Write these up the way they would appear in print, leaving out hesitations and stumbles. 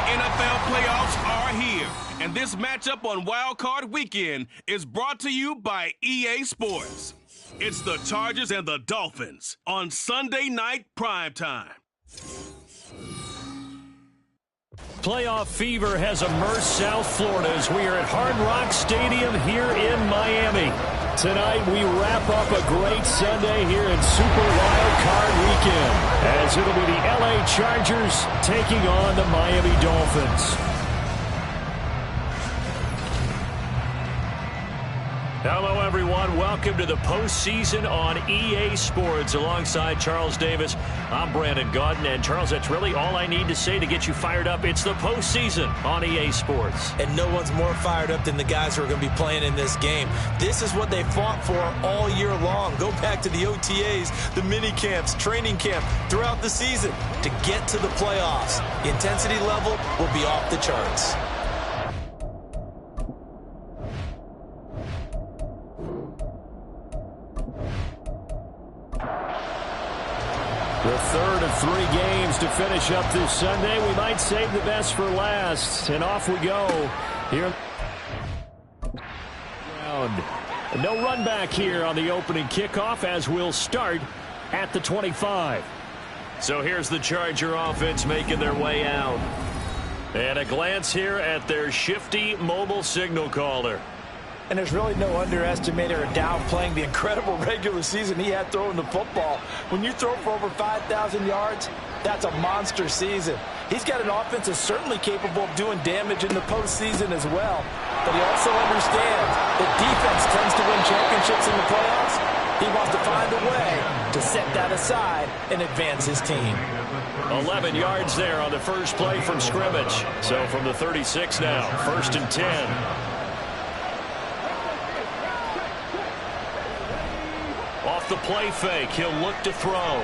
NFL playoffs are here, and this matchup on Wild Card Weekend is brought to you by EA Sports. It's the Chargers and the Dolphins on Sunday night primetime. Playoff fever has immersed South Florida as we are at Hard Rock Stadium here in Miami. Tonight we wrap up a great Sunday here in Super Wild Card Weekend, as it'll be the LA Chargers taking on the Miami Dolphins. Hello, everyone. Welcome to the postseason on EA Sports. Alongside Charles Davis, I'm Brandon Gaudin. And, Charles, that's really all I need to say to get you fired up. It's the postseason on EA Sports. And no one's more fired up than the guys who are going to be playing in this game. This is what they fought for all year long. Go back to the OTAs, the mini camps, training camp, throughout the season to get to the playoffs. The intensity level will be off the charts. The third of 3 games to finish up this Sunday. We might save the best for last. And off we go here. No run back here on the opening kickoff, as we'll start at the 25. So here's the Charger offense making their way out. And a glance here at their shifty mobile signal caller. And there's really no underestimating or downplaying the incredible regular season he had throwing the football. When you throw for over 5,000 yards, that's a monster season. He's got an offense that's certainly capable of doing damage in the postseason as well. But he also understands that defense tends to win championships in the playoffs. He wants to find a way to set that aside and advance his team. 11 yards there on the first play from scrimmage. So from the 36 now, 1st and 10. Off the play fake, he'll look to throw.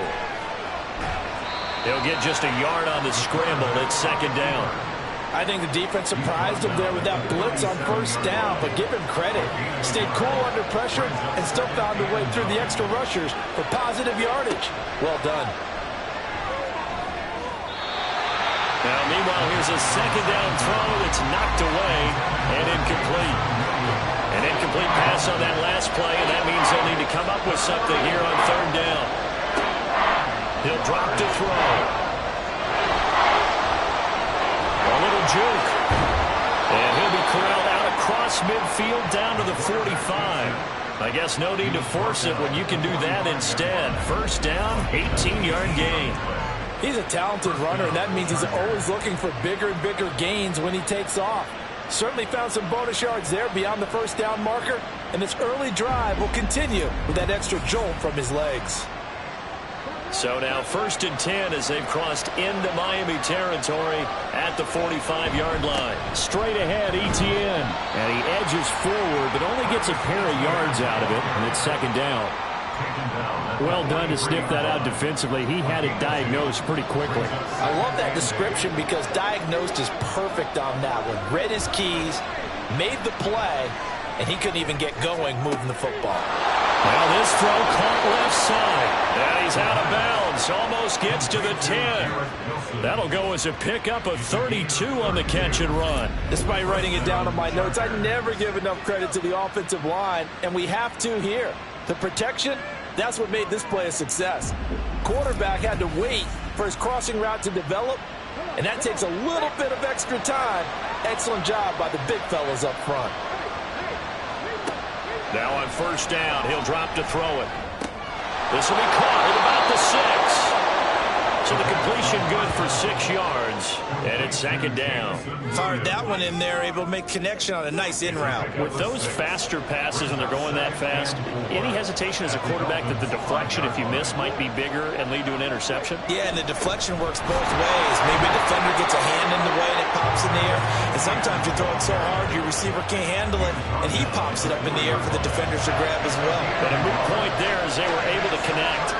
He'll get just a yard on the scramble. It's 2nd down. I think the defense surprised him there with that blitz on 1st down, but give him credit. Stayed cool under pressure and still found a way through the extra rushers for positive yardage. Well done. Now, meanwhile, here's a 2nd down throw that's knocked away and incomplete. An incomplete pass on that last play, and that means they'll need to come up with something here on 3rd down. He'll drop to throw. A little juke. And he'll be corralled out across midfield down to the 45. I guess no need to force it when you can do that instead. 1st down, 18-yard gain. He's a talented runner, and that means he's always looking for bigger and bigger gains when he takes off. Certainly found some bonus yards there beyond the 1st down marker, and this early drive will continue with that extra jolt from his legs. So now 1st and 10 as they've crossed into Miami territory at the 45-yard line. Straight ahead, Etienne. And he edges forward, but only gets a pair of yards out of it, and it's 2nd down. Well done to sniff that out defensively. He had it diagnosed pretty quickly. I love that description because diagnosed is perfect on that one. Read his keys, made the play, and he couldn't even get going moving the football. Well, this throw caught left side. And he's out of bounds. Almost gets to the 10. That'll go as a pickup of 32 on the catch and run. Despite writing it down on my notes, I never give enough credit to the offensive line, and we have to here. The protection, that's what made this play a success. Quarterback had to wait for his crossing route to develop, and that takes a little bit of extra time. Excellent job by the big fellas up front. Now on 1st down, he'll drop to throw it. This will be caught at about the 6. So the completion good for 6 yards, and it's 2nd down. Fired that one in there, able to make connection on a nice in route. With those faster passes and they're going that fast, any hesitation as a quarterback that the deflection, if you miss, might be bigger and lead to an interception? Yeah, and the deflection works both ways. Maybe a defender gets a hand in the way and it pops in the air. And sometimes you're throwing so hard your receiver can't handle it, and he pops it up in the air for the defenders to grab as well. But a moot point there as they were able to connect.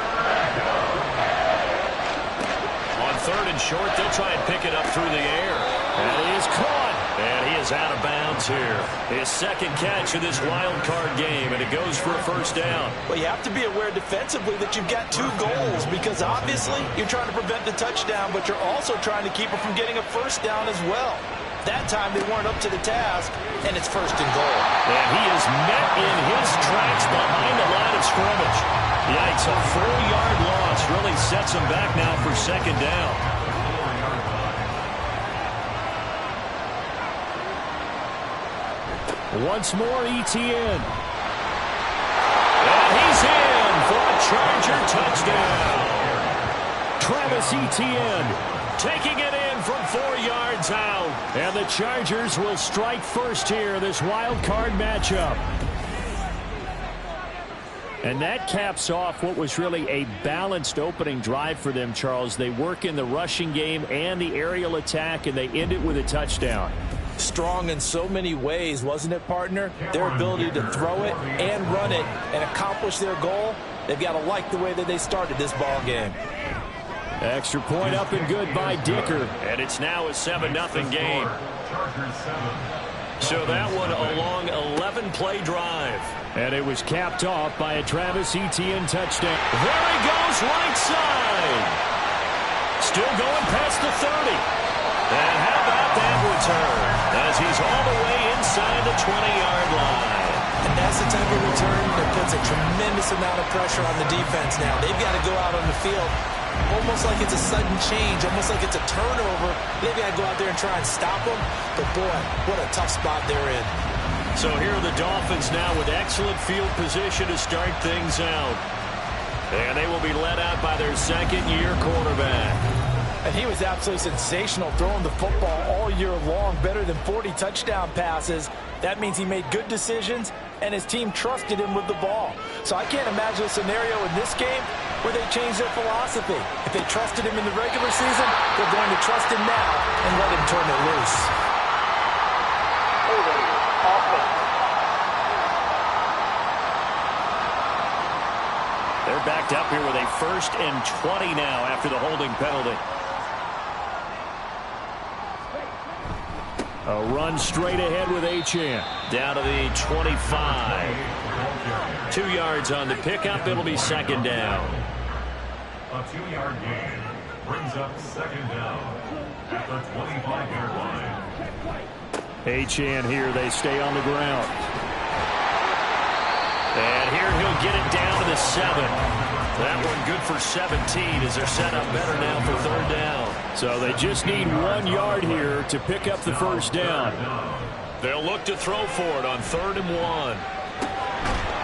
On third and short, they'll try and pick it up through the air. And he is caught. And he is out of bounds here. His second catch of this wild card game, and it goes for a first down. Well, you have to be aware defensively that you've got 2 goals, because obviously you're trying to prevent the touchdown, but you're also trying to keep it from getting a first down as well. That time they weren't up to the task, and it's first and goal. And he is met in his tracks behind the line of scrimmage. Yikes, a 4-yard loss really sets him back now for second down. Once more, Etienne. And he's in for a Charger touchdown. Travis Etienne taking it in from 4 yards out. And the Chargers will strike first here, this wild card matchup. And that caps off what was really a balanced opening drive for them, Charles. They work in the rushing game and the aerial attack, and they end it with a touchdown. Strong in so many ways, wasn't it, partner? Their ability to throw it and run it and accomplish their goal, they've got to like the way that they started this ball game. Extra point up and good by Dicker. And it's now a 7-0 game. So that one a long 11-play drive. And it was capped off by a Travis Etienne touchdown. There he goes, right side. Still going past the 30. And how about that return? As he's all the way inside the 20-yard line. And that's the type of return that puts a tremendous amount of pressure on the defense now. They've got to go out on the field almost like it's a sudden change, almost like it's a turnover. They've got to go out there and try and stop them. But, boy, what a tough spot they're in. So here are the Dolphins now with excellent field position to start things out. And they will be led out by their second-year quarterback. And he was absolutely sensational throwing the football all year long, better than 40 touchdown passes. That means he made good decisions, and his team trusted him with the ball. So I can't imagine a scenario in this game where they changed their philosophy. If they trusted him in the regular season, they're going to trust him now and let him turn it loose. They're backed up here with a 1st and 20 now after the holding penalty. A run straight ahead with Achane. Down to the 25. 2 yards on the pickup. It'll be second down. A 2-yard gain brings up second down at the 25-yard line. Achane here. They stay on the ground. And here he'll get it down to the 7. That one good for 17 as they're set up better now for third down. So they just need 1 yard here to pick up the first down. They'll look to throw for it on 3rd and 1.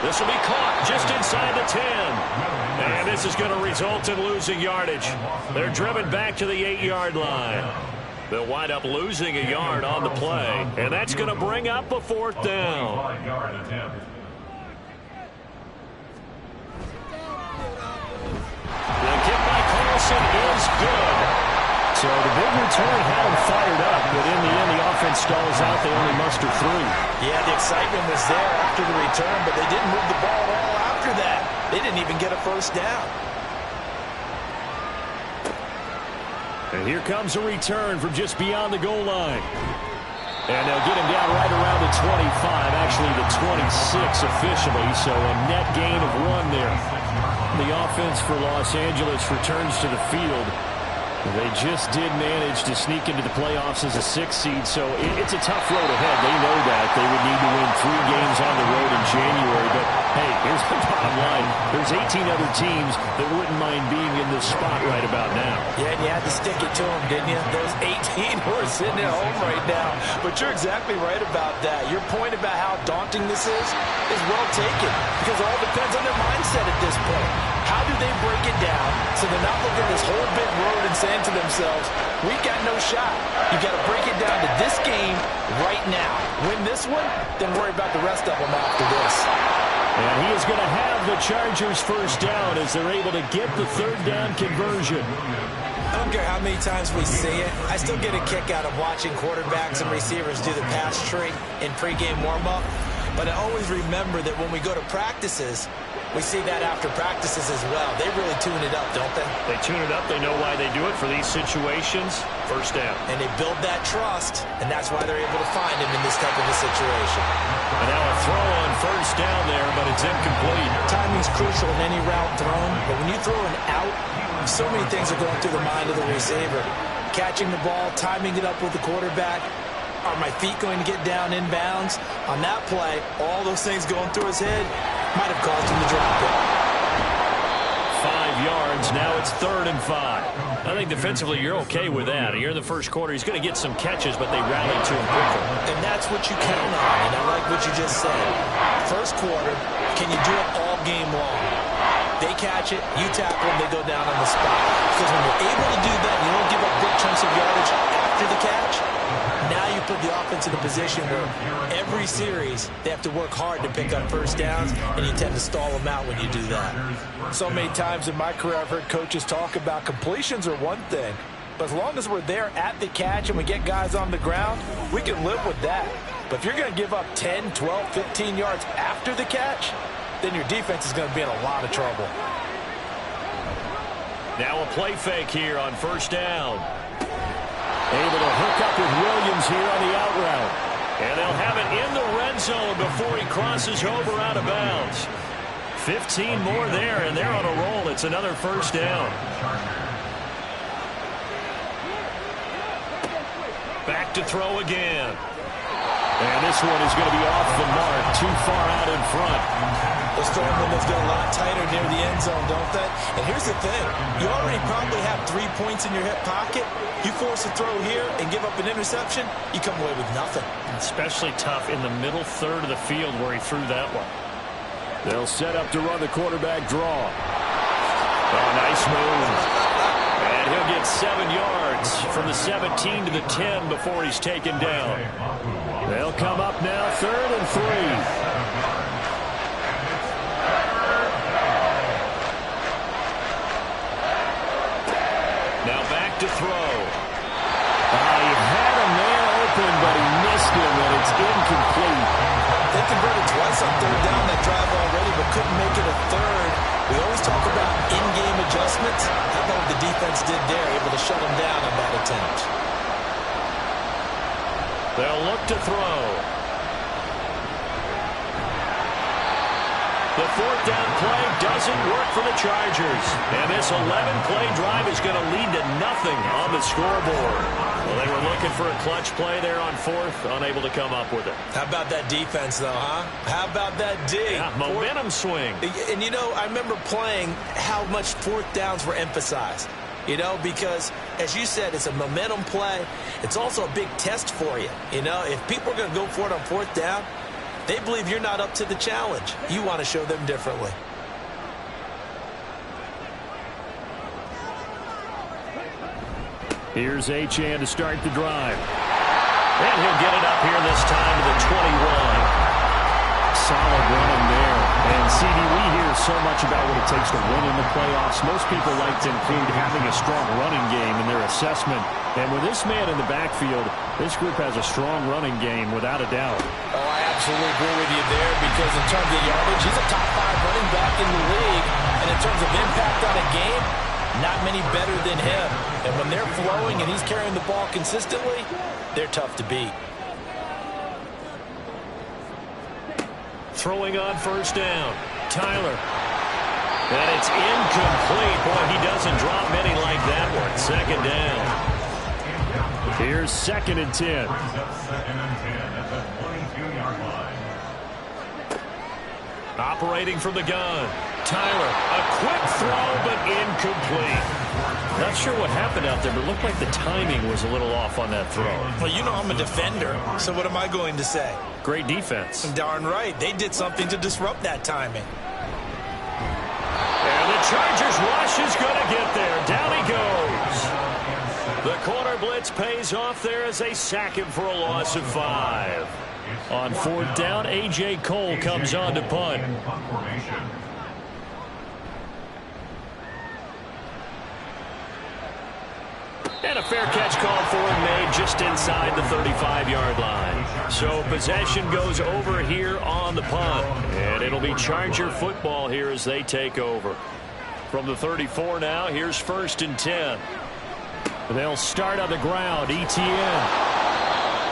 This will be caught just inside the 10. And this is going to result in losing yardage. They're driven back to the 8-yard line. They'll wind up losing a yard on the play. And that's going to bring up a 4th down. The kick by Carlson is good. So the big return had him fired up, but in the end, the offense stalls out. They only muster 3. Yeah, the excitement was there after the return, but they didn't move the ball at all after that. They didn't even get a first down. And here comes a return from just beyond the goal line. And they'll get him down right around the 25, actually the 26 officially, so a net gain of 1 there. The offense for Los Angeles returns to the field. They just did manage to sneak into the playoffs as a 6th seed, so it's a tough road ahead. They know that. They would need to win 3 games on the road in January, but hey, here's the bottom line. There's 18 other teams that wouldn't mind being in this spot right about now. Yeah, and you had to stick it to them, didn't you? Those 18 who are sitting at home right now. But you're exactly right about that. Your point about how daunting this is well taken, because it all depends on their mindset at this point. How do they break it down so they're not looking at this whole big road and saying to themselves, we got no shot. You got to break it down to this game right now. Win this one, then worry about the rest of them after this. And he is going to have the Chargers first down as they're able to get the 3rd down conversion. I don't care how many times we see it. I still get a kick out of watching quarterbacks and receivers do the pass tree in pregame warm-up. But I always remember that when we go to practices, we see that after practices as well. They really tune it up, don't they? They tune it up. They know why they do it for these situations. First down. And they build that trust, and that's why they're able to find him in this type of a situation. And now a throw on first down there, but it's incomplete. Timing's crucial in any route thrown, but when you throw an out, so many things are going through the mind of the receiver. Catching the ball, timing it up with the quarterback. Are my feet going to get down inbounds? On that play, all those things going through his head might have caused him to drop it. 5 yards. Now it's 3rd and 5. I think defensively you're okay with that. Here in the first quarter, he's going to get some catches, but they rallied to him quickly. And that's what you count on, and I like what you just said. First quarter, can you do it all game long? They catch it, you tackle them, they go down on the spot. Because when you're able to do that, you don't give up big chunks of yardage after the catch. Now you put the offense in a position where every series they have to work hard to pick up first downs, and you tend to stall them out when you do that. So many times in my career I've heard coaches talk about completions are one thing, but as long as we're there at the catch and we get guys on the ground, we can live with that. But if you're going to give up 10, 12, 15 yards after the catch, then your defense is going to be in a lot of trouble. Now a play fake here on first down. Able to hook up with Williams here on the out route. And they'll have it in the red zone before he crosses over out of bounds. 15 more there, and they're on a roll. It's another first down. Back to throw again. And this one is going to be off the mark, too far out in front. Those throwing windows get a lot tighter near the end zone, don't they? And here's the thing. You already probably have 3 points in your hip pocket. You force a throw here and give up an interception, you come away with nothing. Especially tough in the middle third of the field where he threw that one. They'll set up to run the quarterback draw. Oh, nice move. And he'll get 7 yards from the 17 to the 10 before he's taken down. They'll come up now 3rd and 3. Now back to throw. He had a man open, but he missed him, and it's incomplete. They converted twice on 3rd down that drive already, but couldn't make it a 3rd. We always talk about in-game adjustments. How about what the defense did there, able to shut them down on that attempt? They'll look to throw. The 4th down play doesn't work for the Chargers. And this 11-play drive is going to lead to nothing on the scoreboard. Well, they were looking for a clutch play there on 4th, unable to come up with it. How about that defense, though, huh? How about that D? Yeah, momentum swing. And, you know, I remember playing how much 4th downs were emphasized. You know, because, as you said, it's a momentum play. It's also a big test for you. You know, if people are going to go for it on 4th down, they believe you're not up to the challenge. You want to show them differently. Here's Achane to start the drive. And he'll get it up here this time to the 21. Solid running there. And, CD, we hear so much about what it takes to win in the playoffs. Most people like to include having a strong running game in their assessment. And with this man in the backfield, this group has a strong running game without a doubt. Oh, I absolutely agree with you there because in terms of yardage, he's a top 5 running back in the league. And in terms of impact on a game, not many better than him. And when they're flowing and he's carrying the ball consistently, they're tough to beat. Throwing on first down. Tyler. And it's incomplete. Boy, he doesn't drop many like that one. 2nd down. Here's 2nd and 10. Operating from the gun. Tyler, a quick throw, but incomplete. Not sure what happened out there, but it looked like the timing was a little off on that throw. Well, you know I'm a defender, so what am I going to say? Great defense. Darn right. They did something to disrupt that timing. And the Chargers rush is going to get there. Down he goes. The corner blitz pays off there as they sack him for a loss of 5. On 4th down, A.J. Cole comes on to punt. fair catch called for and made just inside the 35-yard line. So possession goes over here on the punt. And it'll be Charger football here as they take over. From the 34 now, here's 1st and 10. They'll start on the ground. ETN.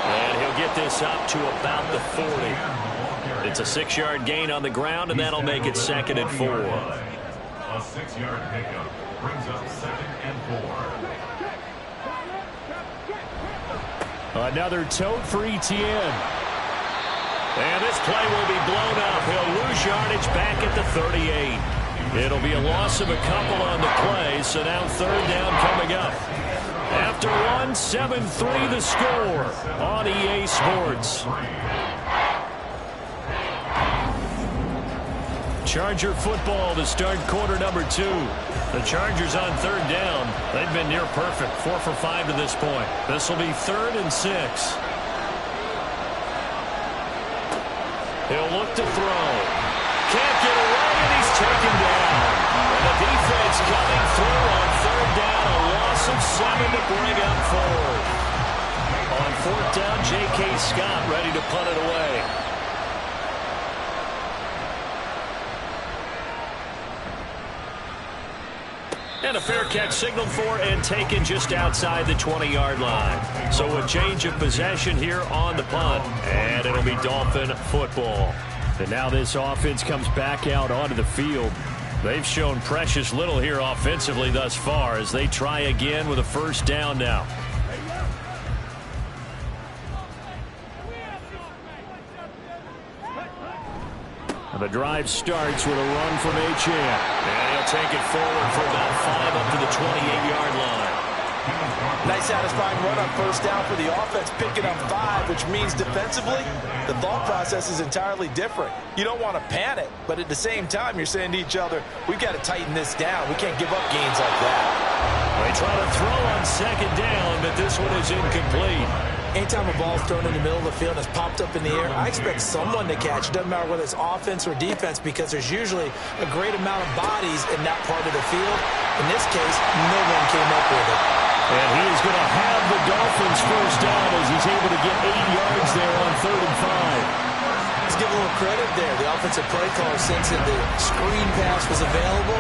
And he'll get this up to about the 40. It's a 6-yard gain on the ground, and that'll make it 2nd and 4. A 6-yard pickup brings up 2nd and 4. Another tote for ETN. And this play will be blown up. He'll lose yardage back at the 38. It'll be a loss of a couple on the play, so now 3rd down coming up. After 1, 7-3 the score on EA Sports. Charger football to start quarter number 2. The Chargers on 3rd down. They've been near perfect, 4 for 5 to this point. This will be 3rd and 6. He'll look to throw. Can't get away, and he's taken down. And the defense coming through on 3rd down. A loss of 7 to bring up 4th. On 4th down, J.K. Scott ready to punt it away. And a fair catch signaled for and taken just outside the 20-yard line. So a change of possession here on the punt. And it'll be Dolphin football. And now this offense comes back out onto the field. They've shown precious little here offensively thus far as they try again with a 1st down now. And the drive starts with a run from Achane. And he'll take it forward for about 5 up to the 28-yard line. Nice satisfying run on 1st down for the offense, picking up 5, which means defensively, the thought process is entirely different. You don't want to panic, but at the same time, you're saying to each other, we've got to tighten this down. We can't give up gains like that. They try to throw on 2nd down, but this one is incomplete. Anytime a ball's thrown in the middle of the field and it's popped up in the air, I expect someone to catch. It doesn't matter whether it's offense or defense because there's usually a great amount of bodies in that part of the field. In this case, no one came up with it. And he is going to have the Dolphins 1st down as he's able to get 8 yards there on 3rd and 5. Let's give a little credit there. The offensive play caller, since the screen pass was available,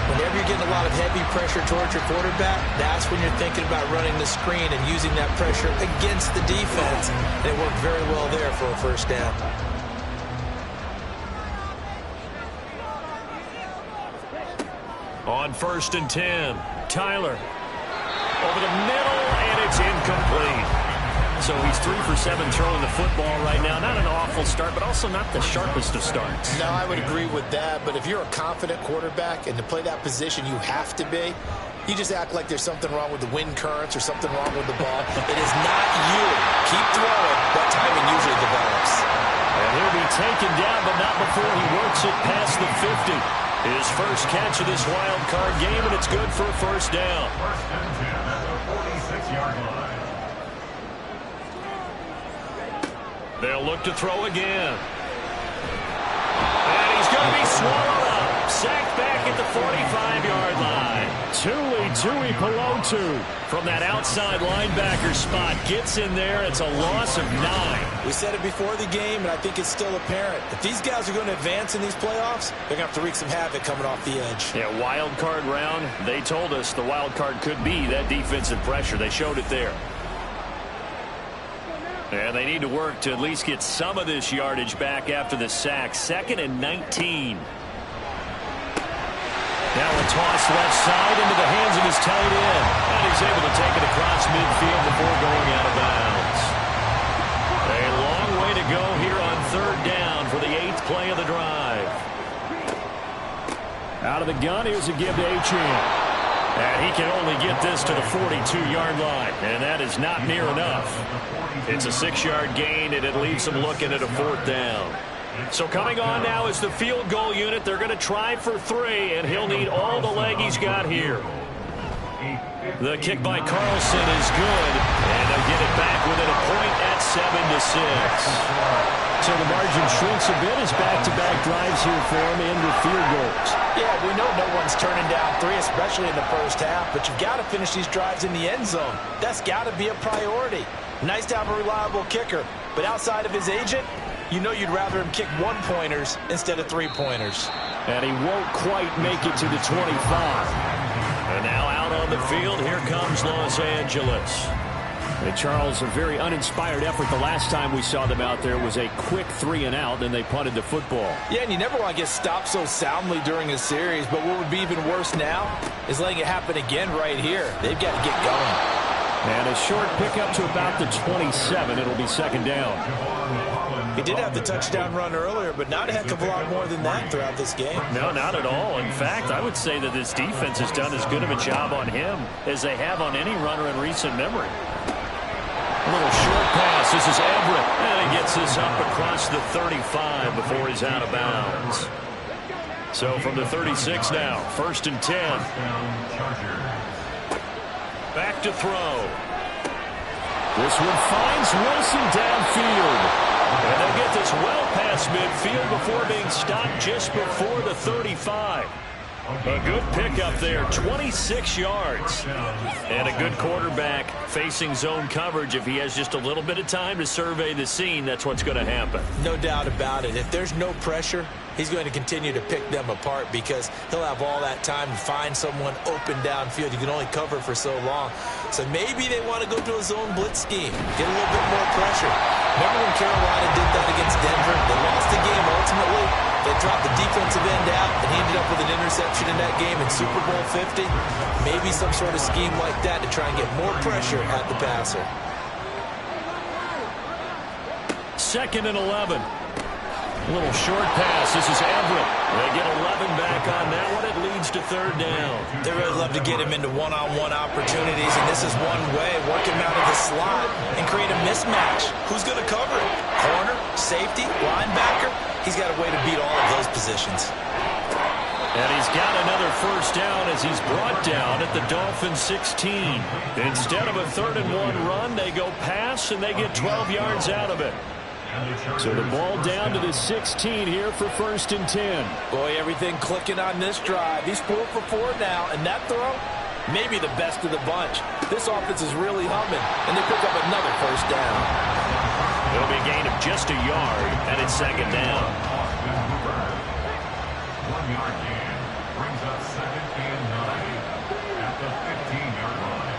whenever you're getting a lot of heavy pressure towards your quarterback, that's when you're thinking about running the screen and using that pressure against the defense. And it worked very well there for a 1st down. On 1st and 10, Tyler. Over the middle, and it's incomplete. So he's 3 for 7 throwing the football right now. Not an awful start, but also not the sharpest of starts. No, I would agree with that. But if you're a confident quarterback and to play that position you have to be, you just act like there's something wrong with the wind currents or something wrong with the ball. It is not you. Keep throwing. That timing usually develops. And he'll be taken down, but not before he works it past the 50. His first catch of this wild card game, and it's good for a 1st down. 1st and 10 at the 46-yard line. They'll look to throw again. And he's going to be swallowed up. Sacked back at the 45-yard line. Tui Pelotu from that outside linebacker spot gets in there. It's a loss of 9. We said it before the game, and I think it's still apparent. If these guys are going to advance in these playoffs, they're going to have to wreak some havoc coming off the edge. Yeah, wild card round. They told us the wild card could be that defensive pressure. They showed it there. And they need to work to at least get some of this yardage back after the sack. 2nd and 19. Now a toss left side into the hands of his tight end. And he's able to take it across midfield before going out of bounds. A long way to go here on 3rd down for the 8th play of the drive. Out of the gun, here's a give to Achane. And he can only get this to the 42-yard line. And that is not near enough. It's a 6-yard gain, and it leaves him looking at a 4th down. So coming on now is the field goal unit. They're going to try for 3, and he'll need all the leg he's got here. The kick by Carlson is good, and they'll get it back within a point at 7-6. So the margin shrinks a bit as back-to-back drives here for him in with field goals. Yeah, we know no one's turning down three, especially in the first half, but you've got to finish these drives in the end zone. That's got to be a priority. Nice to have a reliable kicker, but outside of his agent, you know you'd rather him kick one-pointers instead of three-pointers. And he won't quite make it to the 25. And now out on the field, here comes Los Angeles. And Charles, a very uninspired effort the last time we saw them out there was a quick 3-and-out, then they punted the football. Yeah, and you never want to get stopped so soundly during a series, but what would be even worse now is letting it happen again right here. They've got to get going. And a short pickup to about the 27. It'll be second down. He did have the touchdown run earlier, but not a heck of a lot more than that throughout this game. No, not at all. In fact, I would say that this defense has done as good of a job on him as they have on any runner in recent memory. A little short pass. This is Everett. And he gets this up across the 35 before he's out of bounds. So from the 36 now, 1st and 10. Back to throw. This one finds Wilson downfield. And they'll get this well past midfield before being stopped just before the 35. A good pickup there, 26 yards. And a good quarterback facing zone coverage. If he has just a little bit of time to survey the scene, that's what's going to happen. No doubt about it. If there's no pressure, he's going to continue to pick them apart because he'll have all that time to find someone open downfield. You can only cover for so long. So maybe they want to go to a zone blitz scheme, get a little bit more pressure. Remember when Carolina did that against Denver? They lost the game ultimately. They dropped the defensive end out, and he ended up with an interception in that game in Super Bowl 50. Maybe some sort of scheme like that to try and get more pressure at the passer. 2nd and 11. A little short pass. This is Everett. They get 11 back on that one. It leads to 3rd down. They really love to get him into one-on-one opportunities, and this is one way. Work him out of the slot and create a mismatch. Who's going to cover it? Corner, safety, linebacker? He's got a way to beat all of those positions. And he's got another 1st down as he's brought down at the Dolphins 16. Instead of a 3rd and 1 run, they go pass, and they get 12 yards out of it. So the ball down to the 16 here for 1st and 10. Boy, everything clicking on this drive. He's 4 for 4 now, and that throw, maybe the best of the bunch. This offense is really humming, and they pick up another 1st down. It'll be a gain of just a yard, and it's 2nd down. 1 yard gain brings up 2nd and 9 at the 15-yard line.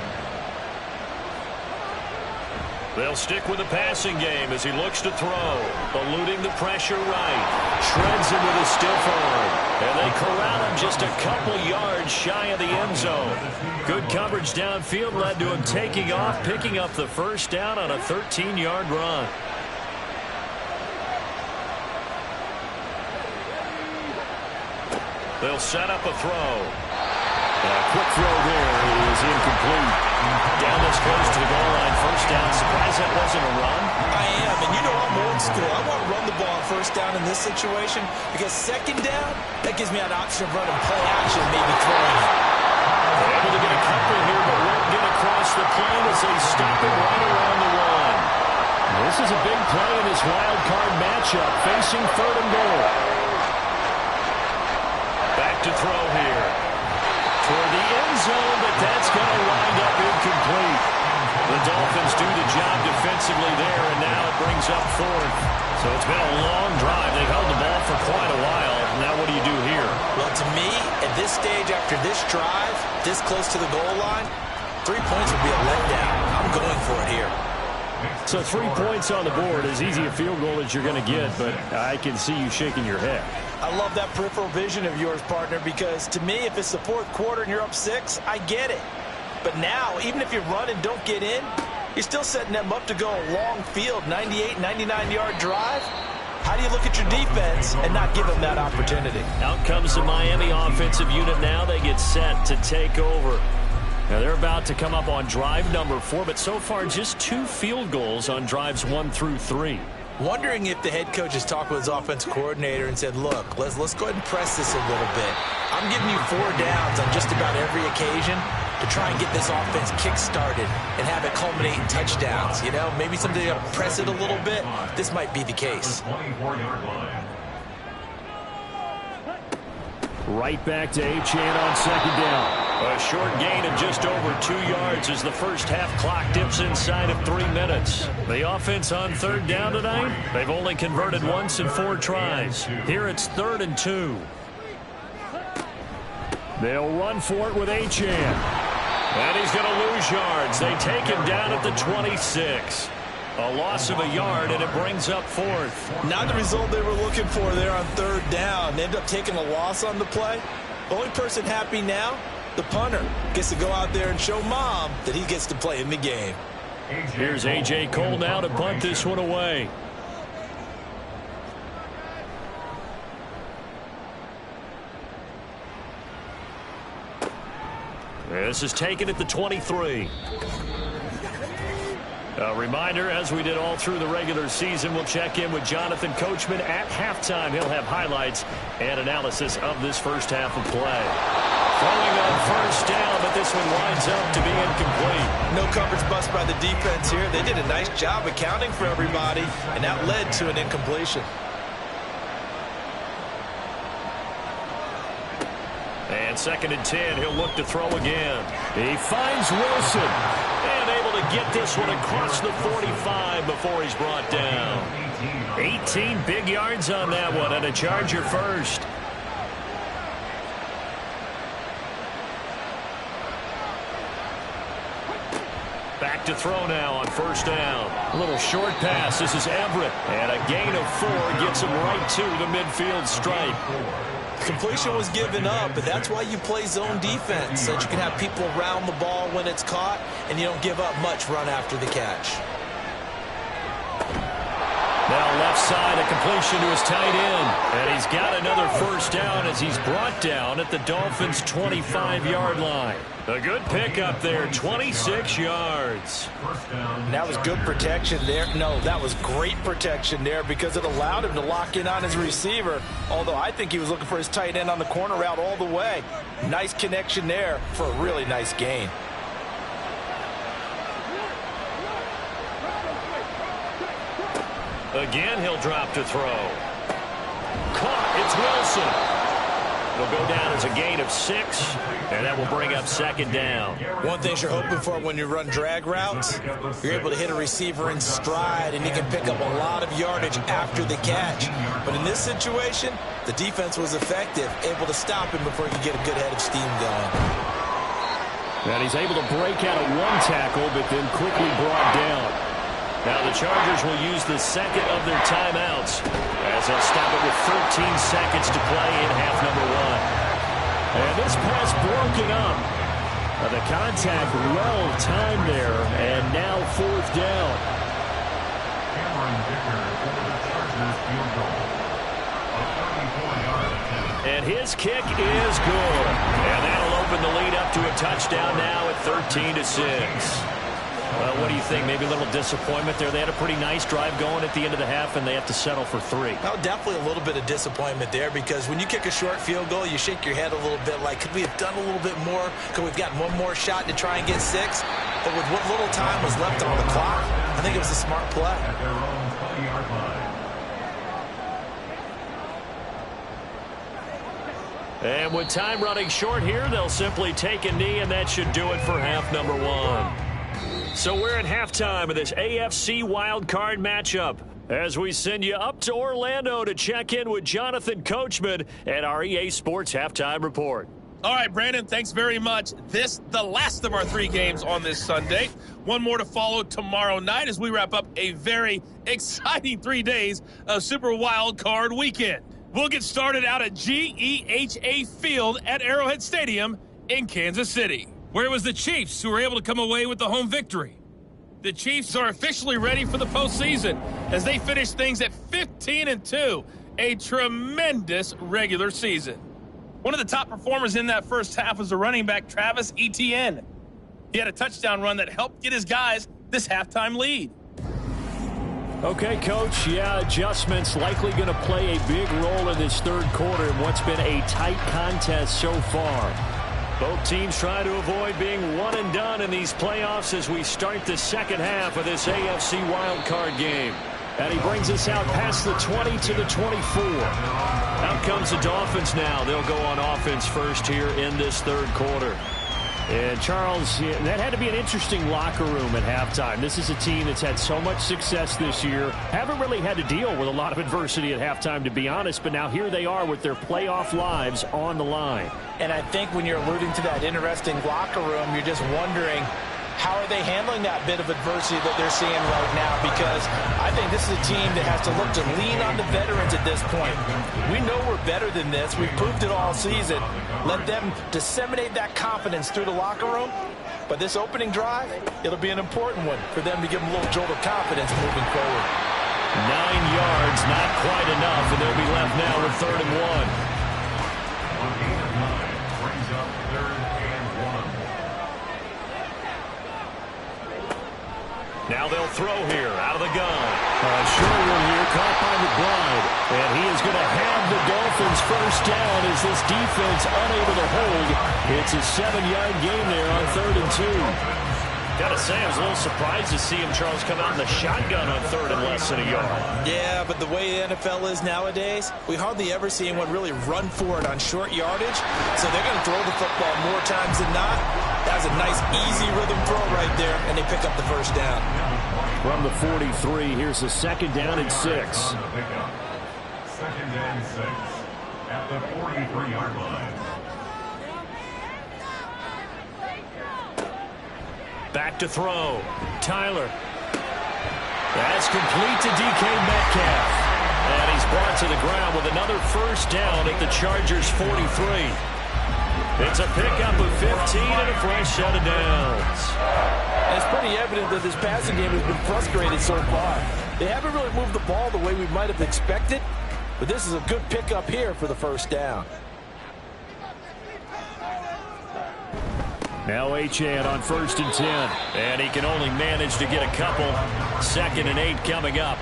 They'll stick with the passing game as he looks to throw. Eluding the pressure right. Shreds him with a stiff arm. And they corral him just a couple yards shy of the end zone. Good coverage downfield led to him taking off, picking up the 1st down on a 13-yard run. They'll set up a throw. A quick throw there is incomplete. Down this close to the goal line, 1st down. Surprised that wasn't a run? I am, and you know I'm old school. I want to run the ball on 1st down in this situation because 2nd down, that gives me an option of running play action, maybe throwing it. They're able to get a couple here, but won't get across the plane as they stop it right around the 1. This is a big play in this wild card matchup, facing 3rd and goal. Back to throw here. Toward the end zone, but that's going to wind up incomplete. The Dolphins do the job defensively there, and now it brings up 4th. So it's been a long drive. They've held the ball for quite a while. Now what do you do here? Well, to me, at this stage, after this drive, this close to the goal line, 3 points would be a letdown. I'm going for it here. So 3 points on the board, as easy a field goal as you're going to get, but I can see you shaking your head. I love that peripheral vision of yours, partner, because to me, if it's the 4th quarter and you're up 6, I get it. But now, even if you run and don't get in, you're still setting them up to go a long field, 98, 99-yard drive. How do you look at your defense and not give them that opportunity? Out comes the Miami offensive unit now. They get set to take over. Now, they're about to come up on drive number 4, but so far just 2 field goals on drives 1 through 3. Wondering if the head coach has talked with his offensive coordinator and said, look, let's go ahead and press this a little bit. I'm giving you 4 downs on just about every occasion. to try and get this offense kick-started and have it culminate in touchdowns. You know, maybe something to press it a little bit. This might be the case. 24-yard line. Right back to Achane on second down. A short gain of just over 2 yards as the first half clock dips inside of 3 minutes. The offense on third down tonight, they've only converted once in 4 tries. Here it's 3rd and 2. They'll run for it with Achane. And he's going to lose yards. They take him down at the 26. A loss of a yard, and it brings up 4th. Not the result they were looking for there on third down. They ended up taking a loss on the play. The only person happy now, the punter, gets to go out there and show mom that he gets to play in the game. Here's A.J. Cole now to punt this one away. This is taken at the 23. A reminder, as we did all through the regular season, we'll check in with Jonathan Coachman at halftime. He'll have highlights and analysis of this first half of play. Throwing on first down, but this one winds up to be incomplete. No coverage bust by the defense here. They did a nice job accounting for everybody, and that led to an incompletion. And 2nd and 10, he'll look to throw again. He finds Wilson. And able to get this one across the 45 before he's brought down. 18 big yards on that one, and a Charger first. Back to throw now on first down. A little short pass. This is Everett. And a gain of 4 gets him right to the midfield stripe. Completion was given up, but that's why you play zone defense, so that you can have people around the ball when it's caught, and you don't give up much run after the catch. Now left side, a completion to his tight end. And he's got another first down as he's brought down at the Dolphins' 25-yard line. A good pickup there, 26 yards. And that was good protection there. No, that was great protection there because it allowed him to lock in on his receiver, although I think he was looking for his tight end on the corner route all the way. Nice connection there for a really nice gain. Again, he'll drop to throw. Caught. It's Wilson. It'll go down as a gain of 6, and that will bring up 2nd down. One thing you're hoping for when you run drag routes, you're able to hit a receiver in stride, and you can pick up a lot of yardage after the catch. But in this situation, the defense was effective, able to stop him before he could get a good head of steam going. And he's able to break out of 1 tackle, but then quickly brought down. Now the Chargers will use the 2nd of their timeouts as they'll stop it with 13 seconds to play in half number 1. And this pass broken up. The contact well timed there, and now 4th down. Cameron Dicker for the Chargers field goal. A 34-yard attempt. And his kick is good. And that'll open the lead up to a touchdown now at 13-6. Well, what do you think? Maybe a little disappointment there. They had a pretty nice drive going at the end of the half, and they have to settle for 3. Oh, definitely a little bit of disappointment there because when you kick a short field goal, you shake your head a little bit like, could we have done a little bit more? Could we have gotten one more shot to try and get 6? But with what little time was left on the clock, I think it was a smart play. At their own 20-yard line. And with time running short here, they'll simply take a knee, and that should do it for half number 1. So we're at halftime of this AFC wildcard matchup as we send you up to Orlando to check in with Jonathan Coachman at our EA Sports Halftime Report. All right, Brandon, thanks very much. This, the last of our 3 games on this Sunday. One more to follow tomorrow night as we wrap up a very exciting 3 days of Super Wild Card Weekend. We'll get started out at GEHA Field at Arrowhead Stadium in Kansas City, where it was the Chiefs who were able to come away with the home victory. The Chiefs are officially ready for the postseason as they finish things at 15-2, a tremendous regular season. One of the top performers in that first half was the running back Travis Etienne. He had a touchdown run that helped get his guys this halftime lead. Okay, Coach, adjustments likely going to play a big role in this third quarter in what's been a tight contest so far. Both teams try to avoid being one and done in these playoffs as we start the second half of this AFC wildcard game. And he brings us out past the 20 to the 24. Out comes the Dolphins now. They'll go on offense first here in this third quarter. And Charles, that had to be an interesting locker room at halftime. This is a team that's had so much success this year. Haven't really had to deal with a lot of adversity at halftime, to be honest. But now here they are with their playoff lives on the line. And I think when you're alluding to that interesting locker room, you're just wondering, how are they handling that bit of adversity that they're seeing right now? Because I think this is a team that has to look to lean on the veterans at this point. We know we're better than this. We've proved it all season. Let them disseminate that confidence through the locker room. But this opening drive, it'll be an important one for them to give them a little jolt of confidence moving forward. 9 yards, not quite enough, and they'll be left now with 3rd and 1. On 8 of 9, brings up 3rd and 1. Now they'll throw here out of the gun. Short one here, caught by McBride. And he is going to have the Dolphins first down as this defense unable to hold. It's a 7-yard gain there on 3rd and 2. Got to say, I was a little surprised to see him, Charles, come out in the shotgun on 3rd and less than a yard. Yeah, but the way the NFL is nowadays, we hardly ever see anyone really run for it on short yardage. So they're going to throw the football more times than not. That was a nice, easy rhythm throw right there, and they pick up the first down. From the 43, here's the 2nd down and 6. 2nd and 6 at the 43-yard line. Back to throw. Tyler. That's complete to DK Metcalf. And he's brought to the ground with another first down at the Chargers' 43. It's a pickup of 15 and a fresh set of downs. And it's pretty evident that this passing game has been frustrated so far. They haven't really moved the ball the way we might have expected, but this is a good pickup here for the first down. Now Achane on 1st and 10. And he can only manage to get a couple. 2nd and 8 coming up.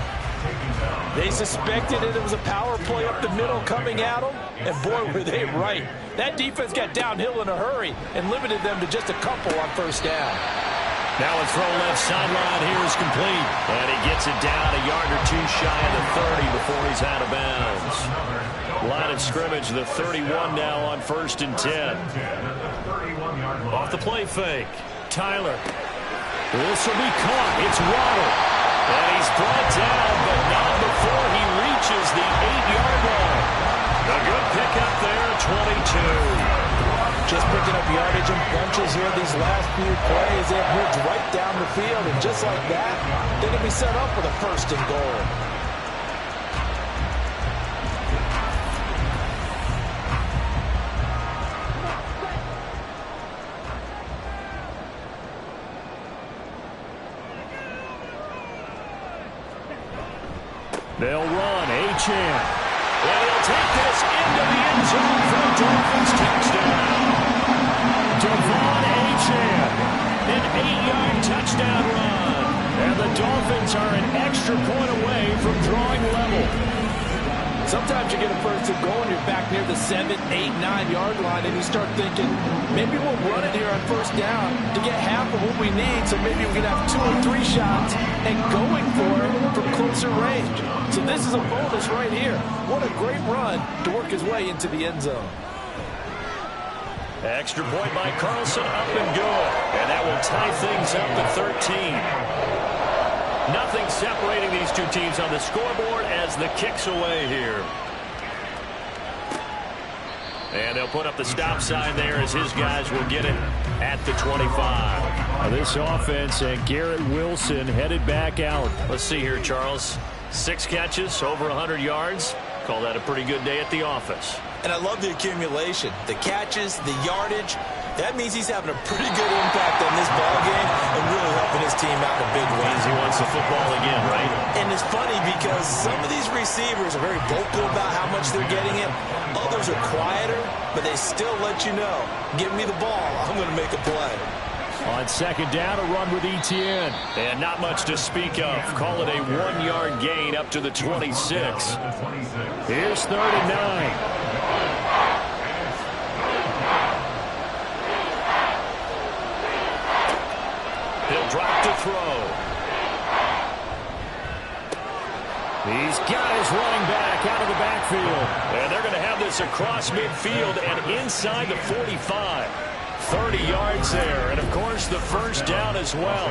They suspected it was a power play up the middle coming at them, and boy, were they right. That defense got downhill in a hurry and limited them to just a couple on first down. Now a throw left sideline here is complete. And he gets it down a yard or two shy of the 30 before he's out of bounds. Line of scrimmage, the 31 now on 1st and 10. Off the play fake. Tyler. This will be caught. It's Waddle. And he's brought down, but not before he reaches the 8-yard line. A good pickup there, 22. Just picking up yardage in bunches here these last few plays. They have moved right down the field, and just like that, they're going to be set up with a 1st and goal. They'll run. Achane. And he'll take this into the end zone for a Dolphins touchdown. Devon Achane. An 8-yard touchdown run. And the Dolphins are an extra point away from drawing level. Sometimes you get a 1st and goal and you're back near the 7, 8, 9-yard line, and you start thinking, maybe we'll run it here on first down to get half of what we need, so maybe we can have 2 or 3 shots and going for it from closer range. So this is a bonus right here. What a great run to work his way into the end zone. Extra point by Carlson, up and good. And that will tie things up to 13. Nothing separating these two teams on the scoreboard as the kick's away here. And they'll put up the stop sign there as his guys will get it at the 25. Now this offense and Garrett Wilson headed back out. Let's see here, Charles. 6 catches, over 100 yards. Call that a pretty good day at the office. And I love the accumulation, the catches, the yardage. That means he's having a pretty good impact on this ball game and really helping his team out in a big way. He wants the football again, right? And it's funny because some of these receivers are very vocal about how much they're getting it. Others are quieter, but they still let you know, give me the ball, I'm going to make a play. On 2nd down, a run with Etienne. And not much to speak of. Call it a 1-yard gain up to the 26. Here's 3rd and 9. to throw. He's got his running back out of the backfield. And they're going to have this across midfield and inside the 45. 30 yards there, and of course the first down as well.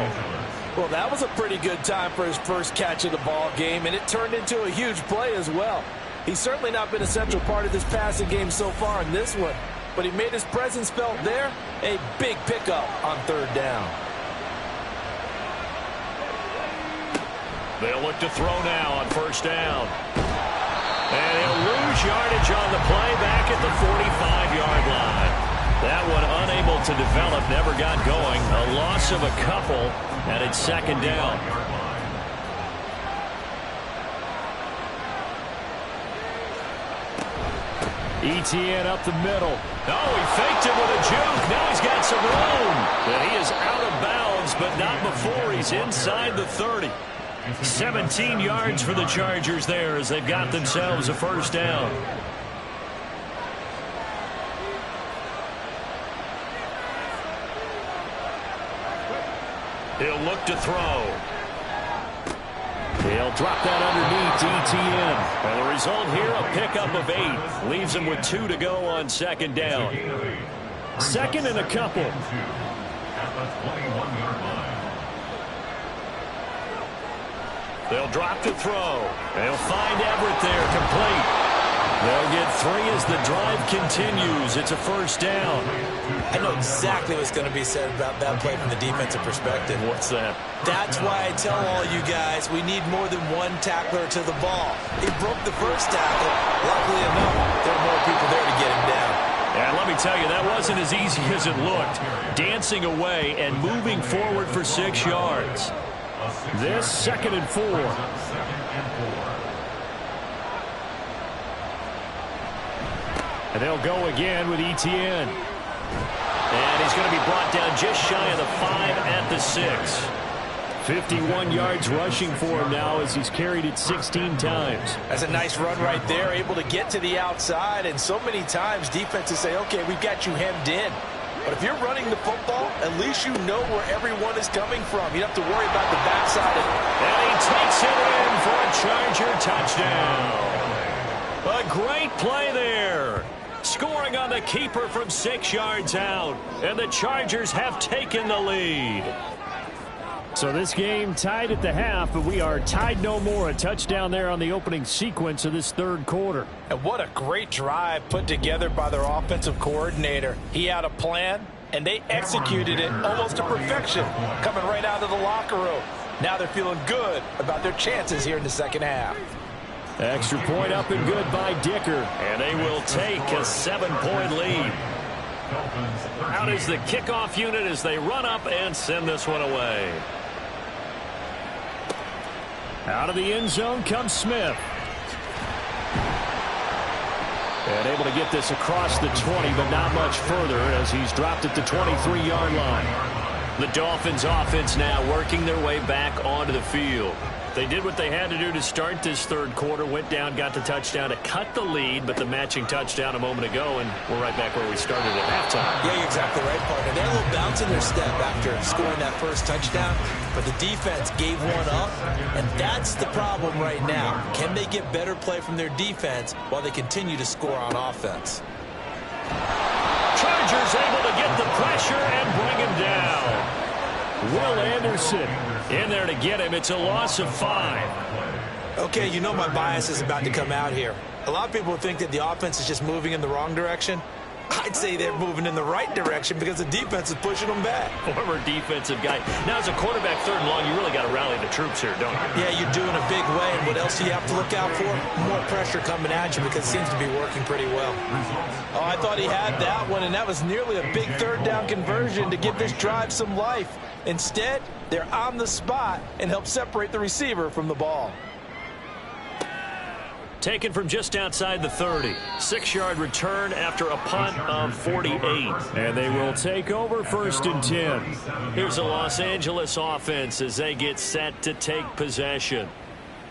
Well, that was a pretty good time for his first catch of the ball game, and it turned into a huge play as well. He's certainly not been a central part of this passing game so far in this one, but he made his presence felt there. A big pickup on third down. They'll look to throw now on first down. And he'll lose yardage on the play back at the 45-yard line. That one unable to develop, never got going. A loss of a couple, and it's second down. ETN up the middle. Oh, he faked it with a juke. Now he's got some room. And he is out of bounds, but not before he's inside the 30. 17 yards for the Chargers there as they've got themselves a first down. He'll look to throw. He'll drop that underneath to ETN. And the result here, a pickup of 8. Leaves him with 2 to go on second down. Second and a couple. At the 21-yard line. They'll drop to throw. They'll find Everett there, complete. They'll get 3 as the drive continues. It's a first down. I know exactly what's going to be said about that play from the defensive perspective. What's that? That's why I tell all you guys we need more than one tackler to the ball. He broke the first tackle. Luckily enough, there are more people there to get him down. And let me tell you, that wasn't as easy as it looked. Dancing away and moving forward for 6 yards. This second and 4. And they'll go again with ETN. And he's going to be brought down just shy of the 5 at the 6. 51 yards rushing for him now as he's carried it 16 times. That's a nice run right there, able to get to the outside. And so many times defenses say, okay, we've got you hemmed in. But if you're running the football, at least you know where everyone is coming from. You don't have to worry about the backside. And he takes it in for a Charger touchdown. A great play there. Scoring on the keeper from 6 yards out. And the Chargers have taken the lead. So this game tied at the half, but we are tied no more. A touchdown there on the opening sequence of this third quarter. And what a great drive put together by their offensive coordinator. He had a plan, and they executed it almost to perfection, coming right out of the locker room. Now they're feeling good about their chances here in the second half. Extra point up and good by Dicker. And they will take a 7-point lead. Out is the kickoff unit as they run up and send this one away. Out of the end zone comes Smith. And able to get this across the 20, but not much further as he's dropped at the 23-yard line. The Dolphins offense now working their way back onto the field. They did what they had to do to start this third quarter, went down, got the touchdown to cut the lead, but the matching touchdown a moment ago, and we're right back where we started at halftime. Yeah, you're exactly right, partner. They're a little bounce in their step after scoring that first touchdown, but the defense gave one up, and that's the problem right now. Can they get better play from their defense while they continue to score on offense? Chargers able to get the pressure and bring him down. Will Anderson in there to get him. It's a loss of 5. Okay, you know my bias is about to come out here. A lot of people think that the offense is just moving in the wrong direction. I'd say they're moving in the right direction because the defense is pushing them back. Former defensive guy. Now, as a quarterback, third and long, you really got to rally the troops here, don't you? Yeah, you're doing a big way, and what else do you have to look out for? More pressure coming at you because it seems to be working pretty well. Oh, I thought he had that one, and that was nearly a big third down conversion to give this drive some life. Instead, they're on the spot and help separate the receiver from the ball. Taken from just outside the 30. 6-yard return after a punt of 48. And they will take over first and 10. Here's a Los Angeles offense as they get set to take possession.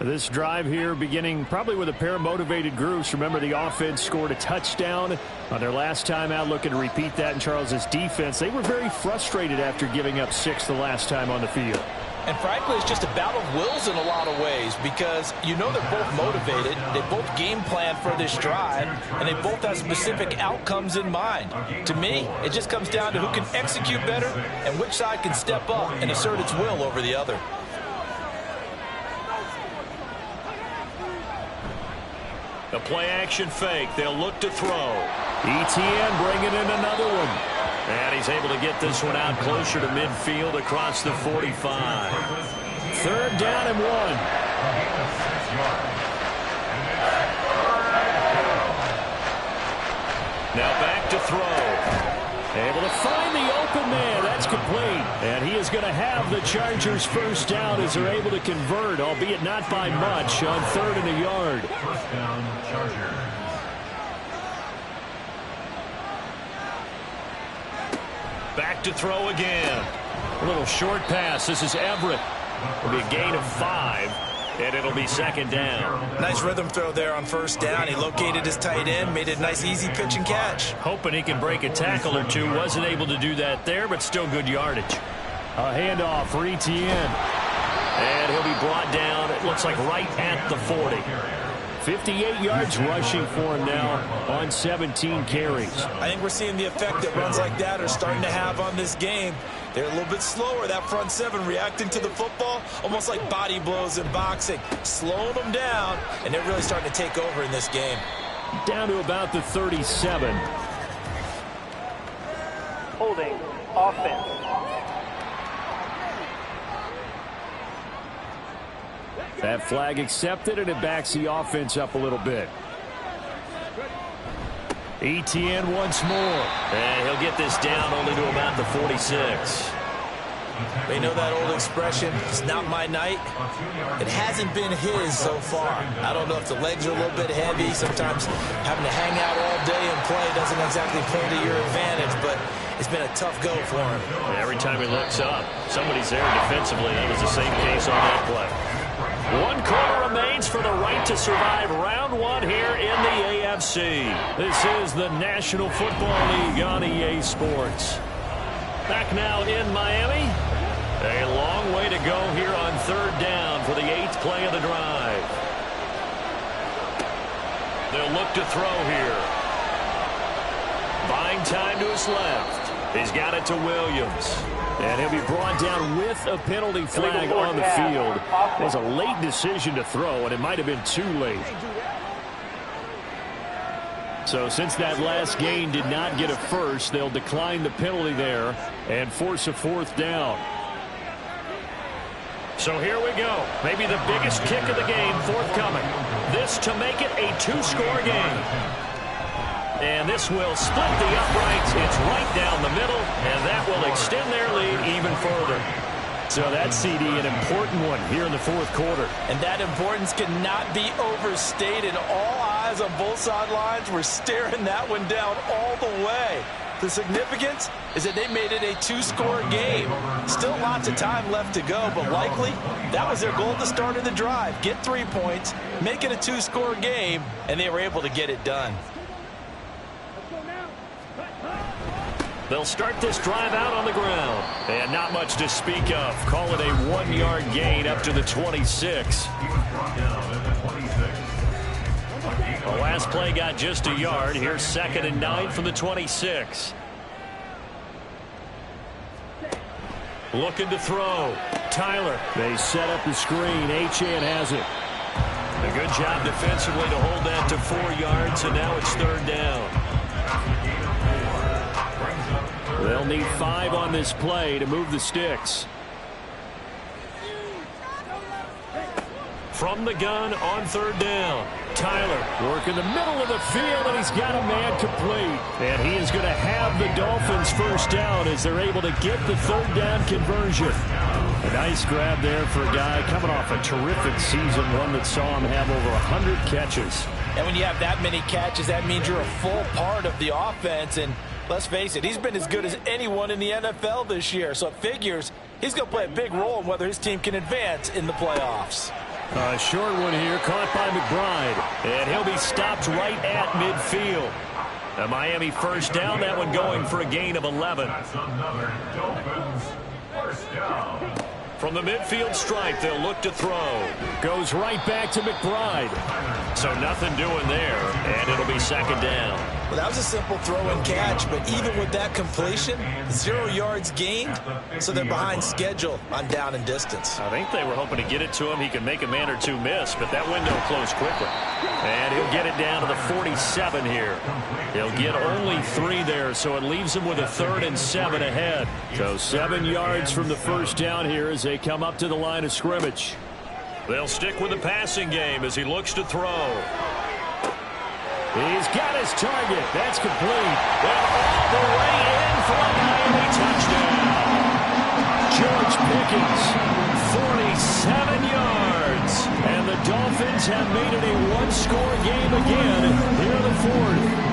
This drive here beginning probably with a pair of motivated groups. Remember, the offense scored a touchdown on their last time out, looking to repeat that in Charles's defense. They were very frustrated after giving up 6 the last time on the field. And frankly, it's just a battle of wills in a lot of ways because you know they're both motivated, they both game plan for this drive, and they both have specific outcomes in mind. To me, it just comes down to who can execute better and which side can step up and assert its will over the other. The play action fake. They'll look to throw. ETN bringing in another one. And he's able to get this one out closer to midfield across the 45. 3rd down and 1. Now back to throw. Able to find the open man. That's complete. And he is going to have the Chargers first down as they're able to convert, albeit not by much, on 3rd and a yard. First down, Chargers. Back to throw again. A little short pass. This is Everett. It'll be a gain of 5, and it'll be 2nd down. Nice rhythm throw there on 1st down. He located his tight end, made it a nice easy pitch and catch. Hoping he can break a tackle or two. Wasn't able to do that there, but still good yardage. A handoff for ETN. And he'll be brought down, it looks like right at the 40. 58 yards rushing for him now on 17 carries. I think we're seeing the effect that runs like that are starting to have on this game. They're a little bit slower, that front 7 reacting to the football, almost like body blows in boxing, slowing them down, and they're really starting to take over in this game. Down to about the 37. Holding offense. That flag accepted, and it backs the offense up a little bit. ETN once more. And he'll get this down only to about the 46. They know that old expression, it's not my night. It hasn't been his so far. I don't know if the legs are a little bit heavy. Sometimes having to hang out all day and play doesn't exactly play to your advantage, but it's been a tough go for him. Every time he looks up, somebody's there defensively. That was the same case on that play. 1 quarter remains for the right to survive round 1 here in the AFC. This is the National Football League on EA Sports. Back now in Miami. A long way to go here on 3rd down for the 8th play of the drive. They'll look to throw here. Buying time to his left. He's got it to Williams. And he'll be brought down with a penalty flag on the field. It was a late decision to throw, and it might have been too late. So since that last gain did not get a first, they'll decline the penalty there and force a 4th down. So here we go. Maybe the biggest kick of the game forthcoming. This to make it a 2-score game. And this will split the uprights. It's right down the middle, and that will extend their lead even further. So that, CD, an important one here in the 4th quarter. And that importance cannot be overstated. All eyes on both sidelines were staring that one down all the way. The significance is that they made it a 2-score game. Still lots of time left to go, but likely that was their goal at the start of the drive. Get 3 points, make it a 2-score game, and they were able to get it done. They'll start this drive out on the ground. And not much to speak of. Call it a 1-yard gain up to the 26. The last play got just a yard. Here's 2nd and 9 from the 26. Looking to throw. Tyler. They set up the screen. Achane has it. A good job defensively to hold that to 4 yards, and now it's 3rd down. They'll need 5 on this play to move the sticks. From the gun on 3rd down. Tyler working the middle of the field, and he's got a man complete. And he is going to have the Dolphins first down as they're able to get the 3rd down conversion. A nice grab there for a guy coming off a terrific season, one that saw him have over 100 catches. And when you have that many catches, that means you're a full part of the offense. And let's face it, he's been as good as anyone in the NFL this year. So it figures he's going to play a big role in whether his team can advance in the playoffs. A short one here, caught by McBride. And he'll be stopped right at midfield. A Miami first down, that one going for a gain of 11. That's another Dolphins first down. From the midfield stripe, they'll look to throw. Goes right back to McBride. So nothing doing there, and it'll be second down. Well, that was a simple throw and catch, but even with that completion, 0 yards gained, so they're behind schedule on down and distance. I think they were hoping to get it to him. He could make a man or two miss, but that window closed quickly. And he'll get it down to the 47 here. He'll get only 3 there, so it leaves him with a 3rd and 7 ahead. So 7 yards from the first down here as they come up to the line of scrimmage. They'll stick with the passing game as he looks to throw. He's got his target. That's complete. And all the way in for a Miami touchdown. George Pickens, 47 yards. And the Dolphins have made it a one-score game again here in the fourth.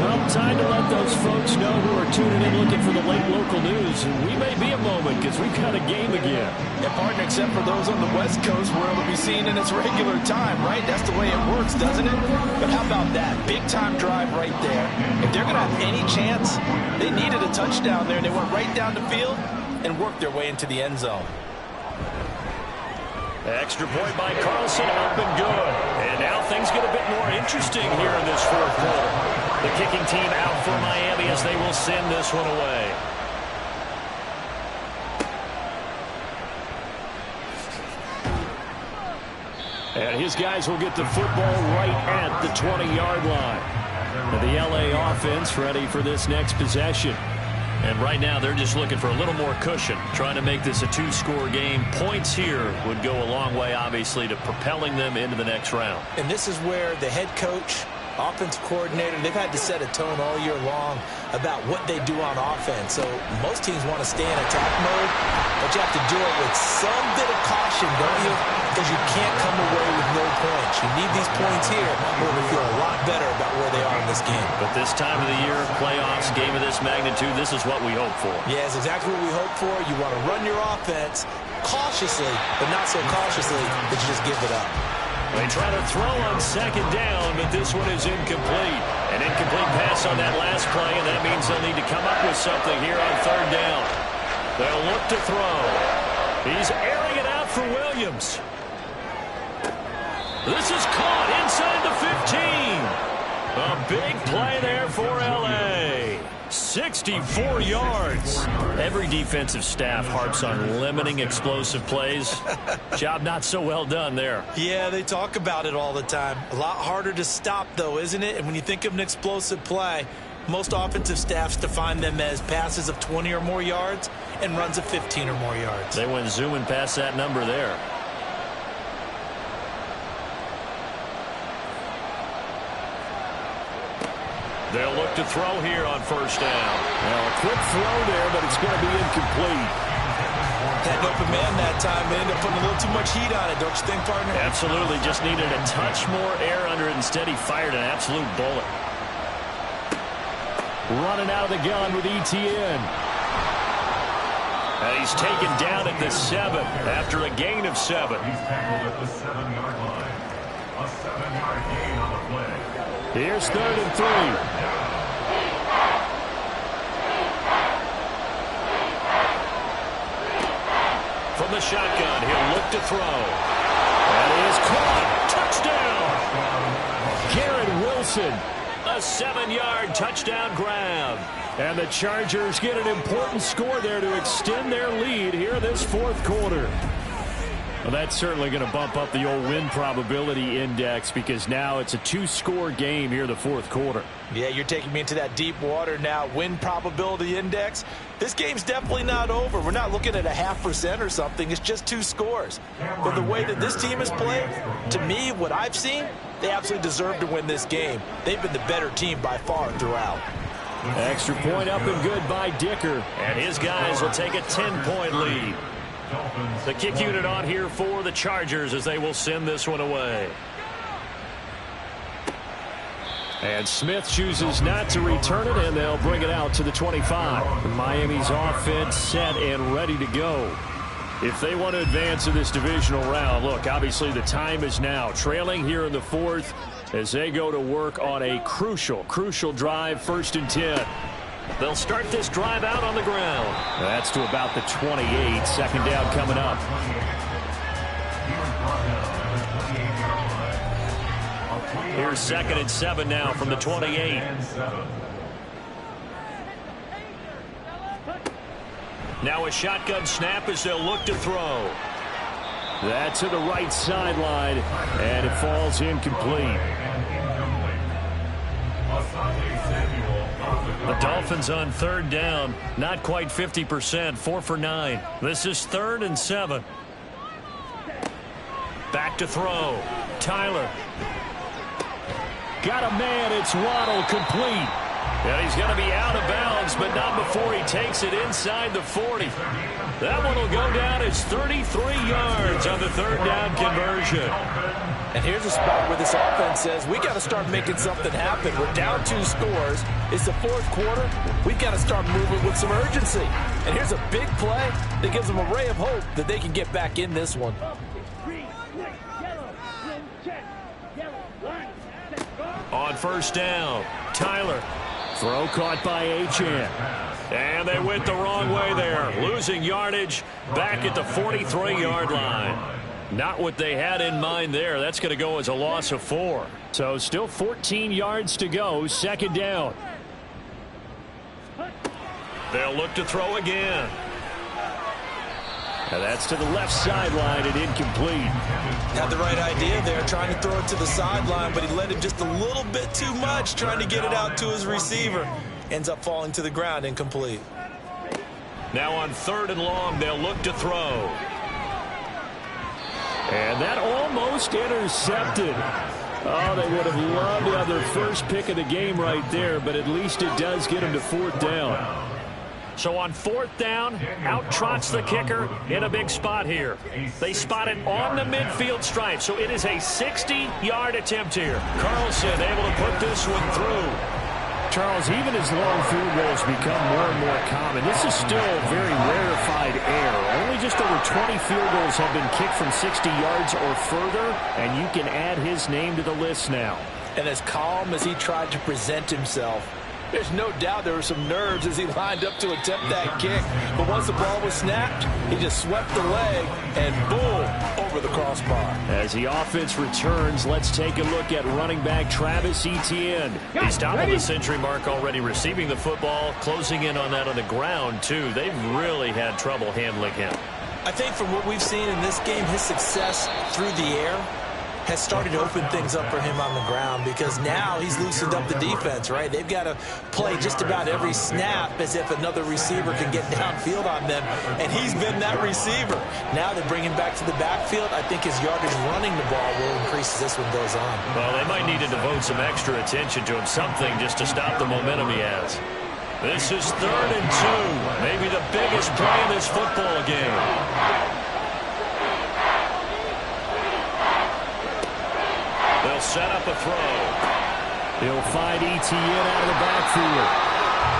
Well, time to let those folks know who are tuning in looking for the late local news. We may be a moment because we've got a game again. Yeah, partner, except for those on the West Coast where it'll be seen in its regular time, right? That's the way it works, doesn't it? But how about that? Big-time drive right there. If they're going to have any chance, they needed a touchdown there, and they went right down the field and worked their way into the end zone. Extra point by Carlson, up and good. And now things get a bit more interesting here in this fourth quarter. The kicking team out for Miami as they will send this one away. And his guys will get the football right at the 20-yard line. And the LA offense ready for this next possession. And right now they're just looking for a little more cushion, trying to make this a 2-score game. Points here would go a long way, obviously, to propelling them into the next round. And this is where the head coach, offensive coordinator, they've had to set a tone all year long about what they do on offense. So most teams want to stay in attack mode, but you have to do it with some bit of caution, don't you? Because you can't come away with no points. You need these points here in order to feel a lot better about where they are in this game. But this time of the year, playoffs, game of this magnitude, this is what we hope for. Yeah, it's exactly what we hope for. You want to run your offense cautiously, but not so cautiously that you just give it up. They try to throw on second down, but this one is incomplete. An incomplete pass on that last play, and that means they'll need to come up with something here on third down. They'll look to throw. He's airing it out for Williams. This is caught inside the 15. A big play there for L.A. 64 yards. Every defensive staff harps on limiting explosive plays. Job not so well done there. Yeah, they talk about it all the time. A lot harder to stop, though, isn't it? And when you think of an explosive play, most offensive staffs define them as passes of 20 or more yards and runs of 15 or more yards. They went zooming past that number there. They'll look to throw here on first down. Well, a quick throw there, but it's going to be incomplete. Had an open man that time. They ended up putting a little too much heat on it, don't you think, partner? Absolutely. Just needed a touch more air under it. Instead, he fired an absolute bullet. Running out of the gun with ETN. And he's taken down at the 7 after a gain of 7. He's tackled at the 7-yard line. A 7-yard gain on the play. Here's 3rd and 3. From the shotgun, he'll look to throw. That is caught. Touchdown. Garrett Wilson. A 7-yard touchdown grab. And the Chargers get an important score there to extend their lead here this fourth quarter. Well, that's certainly going to bump up the old win probability index because now it's a 2-score game here in the fourth quarter. Yeah, you're taking me into that deep water now. Win probability index. This game's definitely not over. We're not looking at a 0.5% or something. It's just 2 scores. But the way that this team has played, to me, what I've seen, they absolutely deserve to win this game. They've been the better team by far throughout. Extra point up and good by Dicker. And his guys will take a 10-point lead. The kick unit on here for the Chargers as they will send this one away. And Smith chooses not to return it, and they'll bring it out to the 25. Miami's offense set and ready to go. If they want to advance in this divisional round, look, obviously the time is now. Trailing here in the fourth as they go to work on a crucial drive, 1st and 10. They'll start this drive out on the ground. That's to about the 28. Second down coming up. Here's 2nd and 7 now from the 28. Now a shotgun snap as they'll look to throw. That's to the right sideline, and it falls incomplete. The Dolphins on 3rd down, not quite 50%, 4 for 9. This is 3rd and 7. Back to throw. Tyler. Got a man, it's Waddle, complete. And he's going to be out of bounds, but not before he takes it inside the 40. That one will go down as 33 yards on the 3rd down conversion. And here's a spot where this offense says, we got to start making something happen. We're down 2 scores. It's the 4th quarter. We've got to start moving with some urgency. And here's a big play that gives them a ray of hope that they can get back in this one. On 1st down, Tyler. Throw caught by Achane. And they went the wrong way there. Losing yardage back at the 43-yard line. Not what they had in mind there. That's going to go as a loss of 4. So still 14 yards to go. 2nd down. They'll look to throw again. And that's to the left sideline and incomplete. Had the right idea there, trying to throw it to the sideline, but he let him just a little bit too much, trying to get it out to his receiver. Ends up falling to the ground, incomplete. Now on 3rd and long, they'll look to throw. And that almost intercepted. Oh, they would have loved to have their first pick of the game right there, but at least it does get them to 4th down. So on 4th down, out trots the kicker in a big spot here. They spot it on the midfield stripe, so it is a 60-yard attempt here. Carlson able to put this one through. Charles, even as long field goals become more and more common, this is still very rarefied air. Only just over 20 field goals have been kicked from 60 yards or further, and you can add his name to the list now. And as calm as he tried to present himself, there's no doubt there were some nerves as he lined up to attempt that kick. But once the ball was snapped, he just swept the leg and boom, over the crossbar. As the offense returns, let's take a look at running back Travis Etienne. He's down on the century mark already receiving the football, closing in on that on the ground too. They've really had trouble handling him. I think from what we've seen in this game, his success through the air has started to open things up for him on the ground, because now he's loosened up the defense, right? They've got to play just about every snap as if another receiver can get downfield on them, and he's been that receiver. Now they bring him back to the backfield. I think his yardage running the ball will increase as this one goes on. Well, they might need to devote some extra attention to him, something just to stop the momentum he has. This is 3rd and 2, maybe the biggest play in this football game. They'll set up a throw. He'll find Etienne out of the backfield.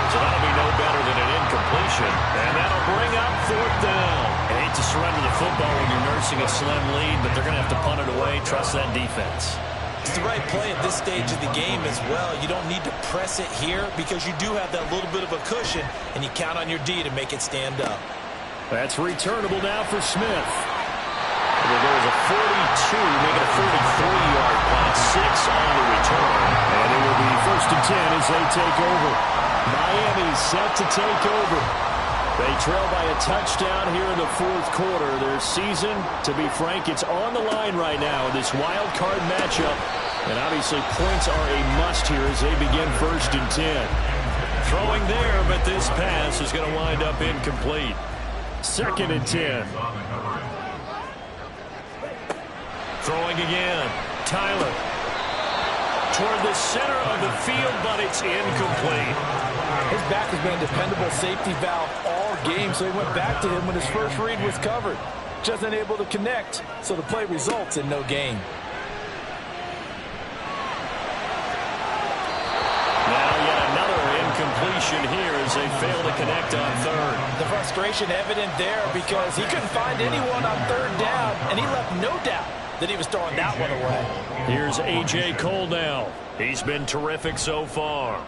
So that'll be no better than an incompletion. And that'll bring up 4th down. I hate to surrender the football when you're nursing a slim lead, but they're going to have to punt it away. Trust that defense. It's the right play at this stage of the game as well. You don't need to press it here because you do have that little bit of a cushion, and you count on your D to make it stand up. That's returnable now for Smith. There's a 42, make it a 43-yard punt, 6 on the return. And it will be 1st and 10 as they take over. Miami set to take over. They trail by a touchdown here in the 4th quarter. Their season, to be frank, it's on the line right now in this wild card matchup. And obviously points are a must here as they begin 1st and 10. Throwing there, but this pass is going to wind up incomplete. 2nd and 10. Throwing again. Tyler. Toward the center of the field, but it's incomplete. His back has been a dependable safety valve all game, so he went back to him when his first read was covered. Just unable to connect, so the play results in no gain. Now yet another incompletion here as they fail to connect on 3rd. The frustration evident there because he couldn't find anyone on 3rd down, and he left no doubt that he was throwing that one away. Here's A.J. Cole now. He's been terrific so far.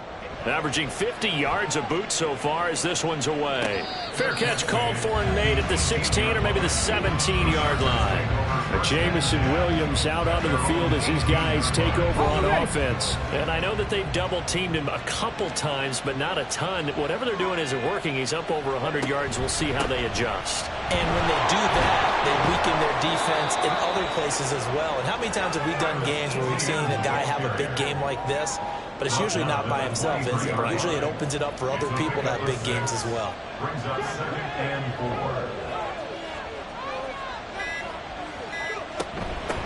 averaging 50 yards a boot so far as this one's away. Fair catch called for and made at the 16 or maybe the 17-yard line. Jamison Williams out onto the field as these guys take over on offense. And I know that they've double-teamed him a couple times, but not a ton. Whatever they're doing isn't working. He's up over 100 yards. We'll see how they adjust. And when they do that, they weaken their defense in other places as well. And how many times have we done games where we've seen a guy have a big game like this? But it's usually not by himself, is it? Usually it opens it up for other people to have big games as well. Brings up 2nd and 4.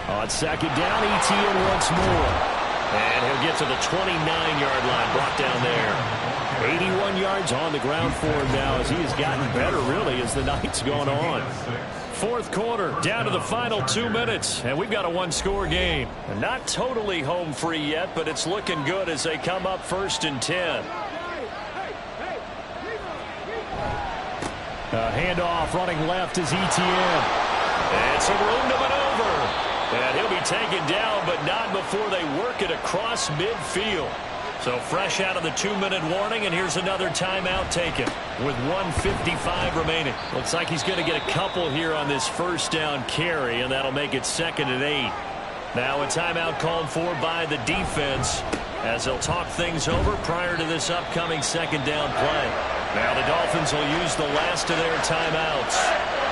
On 2nd down, ETN once more. And he'll get to the 29-yard line, brought down there. 81 yards on the ground for him now as he has gotten better, really, as the night's gone on. 4th quarter, down to the final 2 minutes, and we've got a one-score game. Not totally home free yet, but it's looking good as they come up 1st and 10. A handoff running left is ETN. And some room to maneuver. And he'll be taken down, but not before they work it across midfield. So fresh out of the 2-minute warning, and here's another timeout taken with 1:55 remaining. Looks like he's going to get a couple here on this 1st down carry, and that'll make it 2nd and 8. Now a timeout called for by the defense as they'll talk things over prior to this upcoming 2nd down play. Now the Dolphins will use the last of their timeouts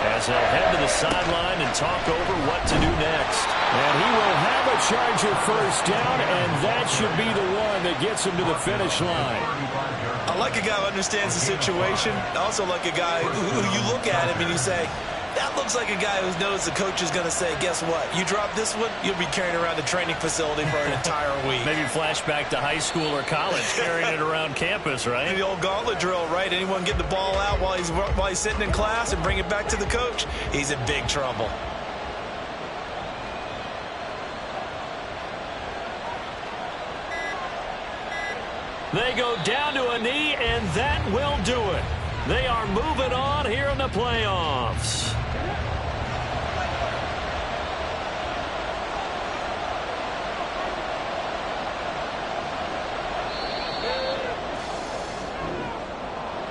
as they'll head to the sideline and talk over what to do next. And he will have a Charger 1st down, and that should be the one that gets him to the finish line. I like a guy who understands the situation. I also like a guy who you look at him and you say, that looks like a guy who knows the coach is going to say, guess what? You drop this one, you'll be carrying around the training facility for an entire week. Maybe flashback to high school or college, carrying it around campus, right? The old gauntlet drill, right? Anyone get the ball out while he's sitting in class and bring it back to the coach? He's in big trouble. They go down to a knee, and that will do it. They are moving on here in the playoffs.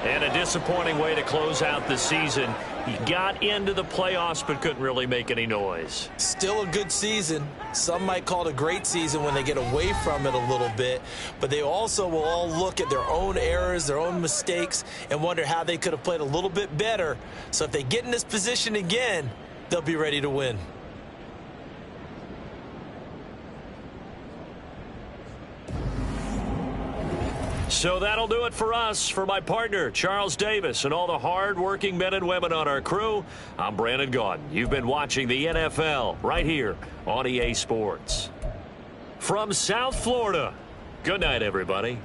And a disappointing way to close out the season. He got into the playoffs but couldn't really make any noise. Still a good season. Some might call it a great season when they get away from it a little bit. But they also will all look at their own errors, their own mistakes, and wonder how they could have played a little bit better. So if they get in this position again, they'll be ready to win. So that'll do it for us. For my partner, Charles Davis, and all the hard-working men and women on our crew, I'm Brandon Gaudin. You've been watching the NFL right here on EA Sports. From South Florida, good night, everybody.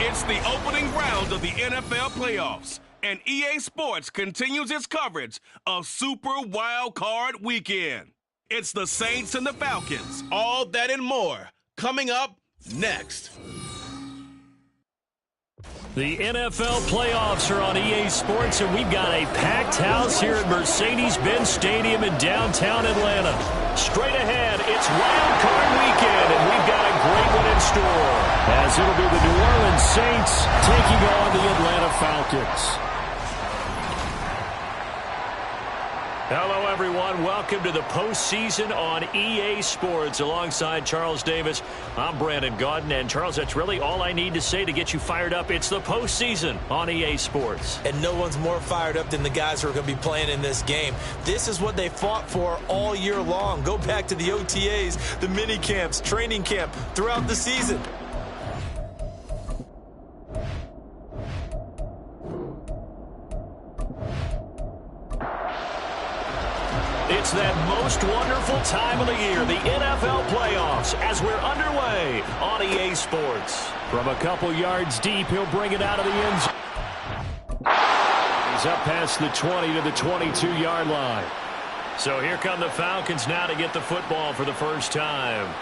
It's the opening round of the NFL playoffs, and EA Sports continues its coverage of Super Wild Card Weekend. It's the Saints and the Falcons. All that and more coming up next. The NFL playoffs are on EA Sports, and we've got a packed house here at Mercedes-Benz Stadium in downtown Atlanta. Straight ahead, it's Wild Card Weekend, and we've got a great one in store, as it'll be the New Orleans Saints taking on the Atlanta Falcons. Hello, everyone. Welcome to the postseason on EA Sports. Alongside Charles Davis, I'm Brandon Gaudin. And, Charles, that's really all I need to say to get you fired up. It's the postseason on EA Sports. And no one's more fired up than the guys who are going to be playing in this game. This is what they fought for all year long. Go back to the OTAs, the mini camps, training camp, throughout the season. It's that most wonderful time of the year, the NFL playoffs, as we're underway on EA Sports. From a couple yards deep, he'll bring it out of the end zone. He's up past the 20 to the 22-yard line. So here come the Falcons now to get the football for the first time.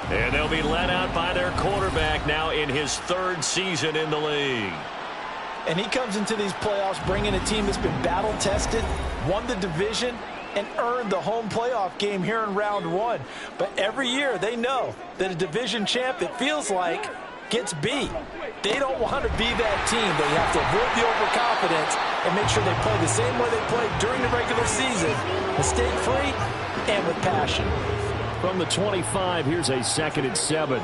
And they'll be led out by their quarterback now in his third season in the league. And he comes into these playoffs bringing a team that's been battle-tested, won the division, and earned the home playoff game here in round one. But every year they know that a division champ, it feels like, gets beat. They don't want to be that team. They have to avoid the overconfidence and make sure they play the same way they played during the regular season, mistake-free and with passion. From the 25, here's a 2nd and 7.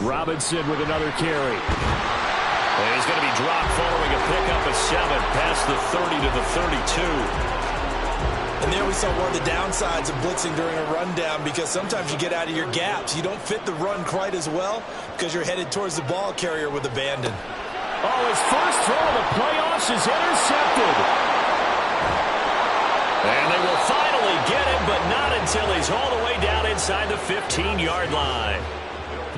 Robinson with another carry. And he's going to be dropped following a pickup of 7 past the 30 to the 32. And there we saw one of the downsides of blitzing during a rundown, because sometimes you get out of your gaps. You don't fit the run quite as well because you're headed towards the ball carrier with abandon. Oh, his first throw of the playoffs is intercepted. And they will finally get him, but not until he's all the way down inside the 15-yard line.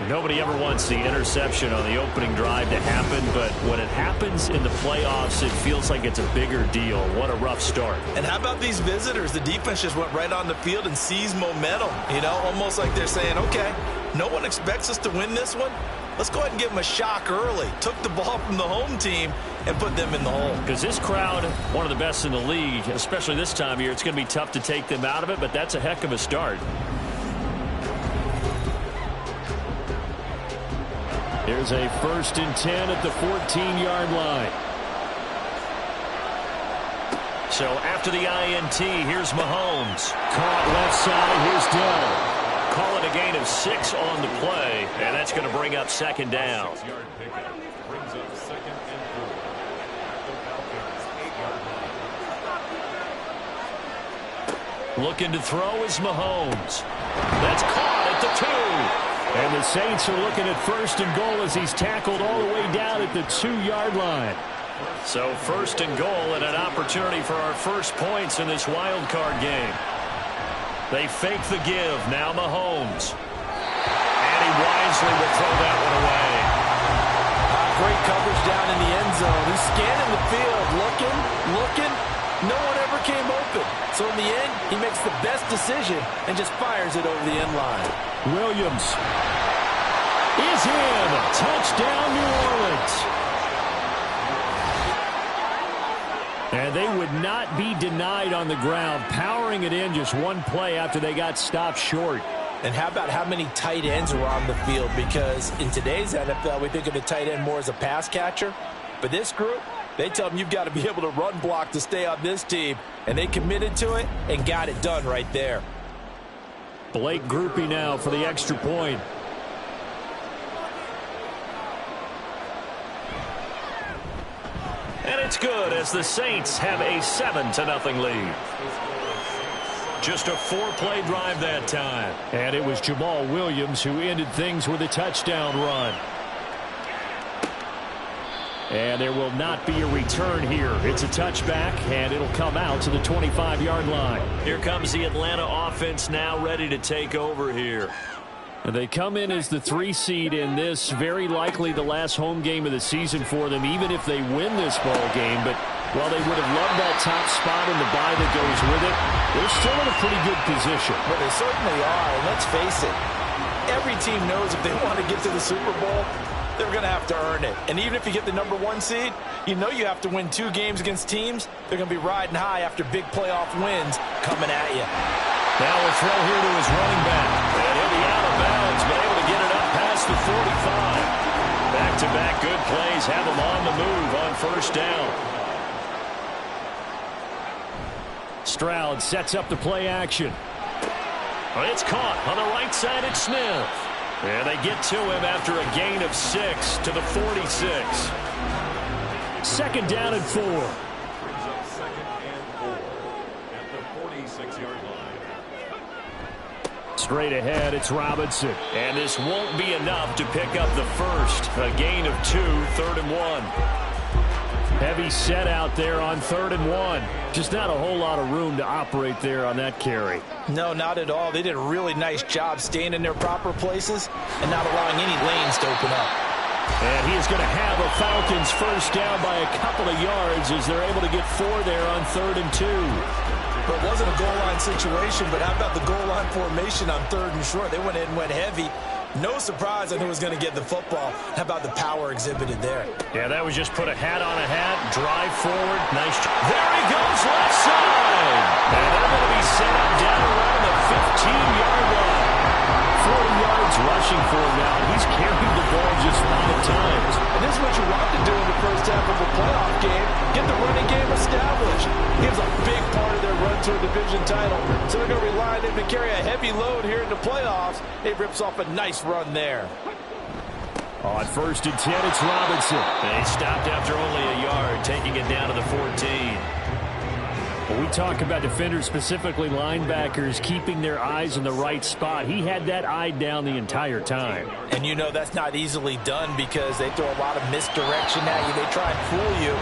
Nobody ever wants the interception on the opening drive to happen, but when it happens in the playoffs, it feels like it's a bigger deal. What a rough start. And how about these visitors? The defense just went right on the field and seized momentum. You know, almost like they're saying, okay, no one expects us to win this one. Let's go ahead and give them a shock early. Took the ball from the home team and put them in the hole. Because this crowd, one of the best in the league, especially this time of year, it's going to be tough to take them out of it, but that's a heck of a start. There's a 1st and 10 at the 14-yard line. So after the INT, here's Mahomes. Caught left side, here's Dell. Call it a gain of 6 on the play, and that's going to bring up 2nd down. Looking to throw is Mahomes. That's caught at the 2. And the Saints are looking at 1st and goal as he's tackled all the way down at the 2-yard line. So 1st and goal and an opportunity for our first points in this wild card game. They fake the give. Now Mahomes. And he wisely will throw that one away. Great coverage down in the end zone. He's scanning the field, looking. No one ever came open. So in the end, he makes the best decision and just fires it over the end line. Williams is in. Touchdown, New Orleans. And they would not be denied on the ground, powering it in just one play after they got stopped short. And how about how many tight ends were on the field? Because in today's NFL, we think of the tight end more as a pass catcher. But this group, they tell them you've got to be able to run block to stay on this team. And they committed to it and got it done right there. Blake Groupie now for the extra point. And it's good as the Saints have a 7-0 lead. Just a 4-play drive that time. And it was Jamal Williams who ended things with a touchdown run. And there will not be a return here. It's a touchback, and it'll come out to the 25-yard line. Here comes the Atlanta offense now ready to take over here. And they come in as the 3 seed in this, very likely the last home game of the season for them, even if they win this ball game. But while they would have loved that top spot and the bye that goes with it, they're still in a pretty good position. But they certainly are, and let's face it, every team knows if they want to get to the Super Bowl, they're going to have to earn it. And even if you get the number 1 seed, you know you have to win 2 games against teams. They're going to be riding high after big playoff wins coming at you. Now a throw here to his running back. And he'll be out of bounds, but able to get it up past the 45. Back-to-back good plays have him on the move on first down. Stroud sets up the play action. It's caught on the right side at Smith. And they get to him after a gain of 6 to the 46. Second down and 4. Brings up second and 4 at the 46-yard line. Straight ahead, it's Robinson. And this won't be enough to pick up the first. A gain of 2, 3rd and 1. Heavy set out there on 3rd and 1. Just not a whole lot of room to operate there on that carry. No, not at all. They did a really nice job staying in their proper places and not allowing any lanes to open up. And he is going to have a Falcons first down by a couple of yards as they're able to get 4 there on 3rd and 2. But it wasn't a goal line situation, but how about the goal line formation on 3rd and short? They went in and went heavy. No surprise on who was going to get the football. How about the power exhibited there? Yeah, that was just put a hat on a hat, drive forward. Nice. There he goes, left side. And they're going to be set up down around the 15-yard line. 40 yards rushing for him now. He's carried the ball just 5 times. And this is what you want to do in the first half of a playoff game. Get the running game established. Gives a big part of their run to a division title. So they're going to rely on him to carry a heavy load here in the playoffs. He rips off a nice run there. On 1st and 10, it's Robinson. They stopped after only a yard, taking it down to the 14. When we talk about defenders, specifically linebackers, keeping their eyes in the right spot, he had that eye down the entire time. And you know that's not easily done because they throw a lot of misdirection at you. They try and fool you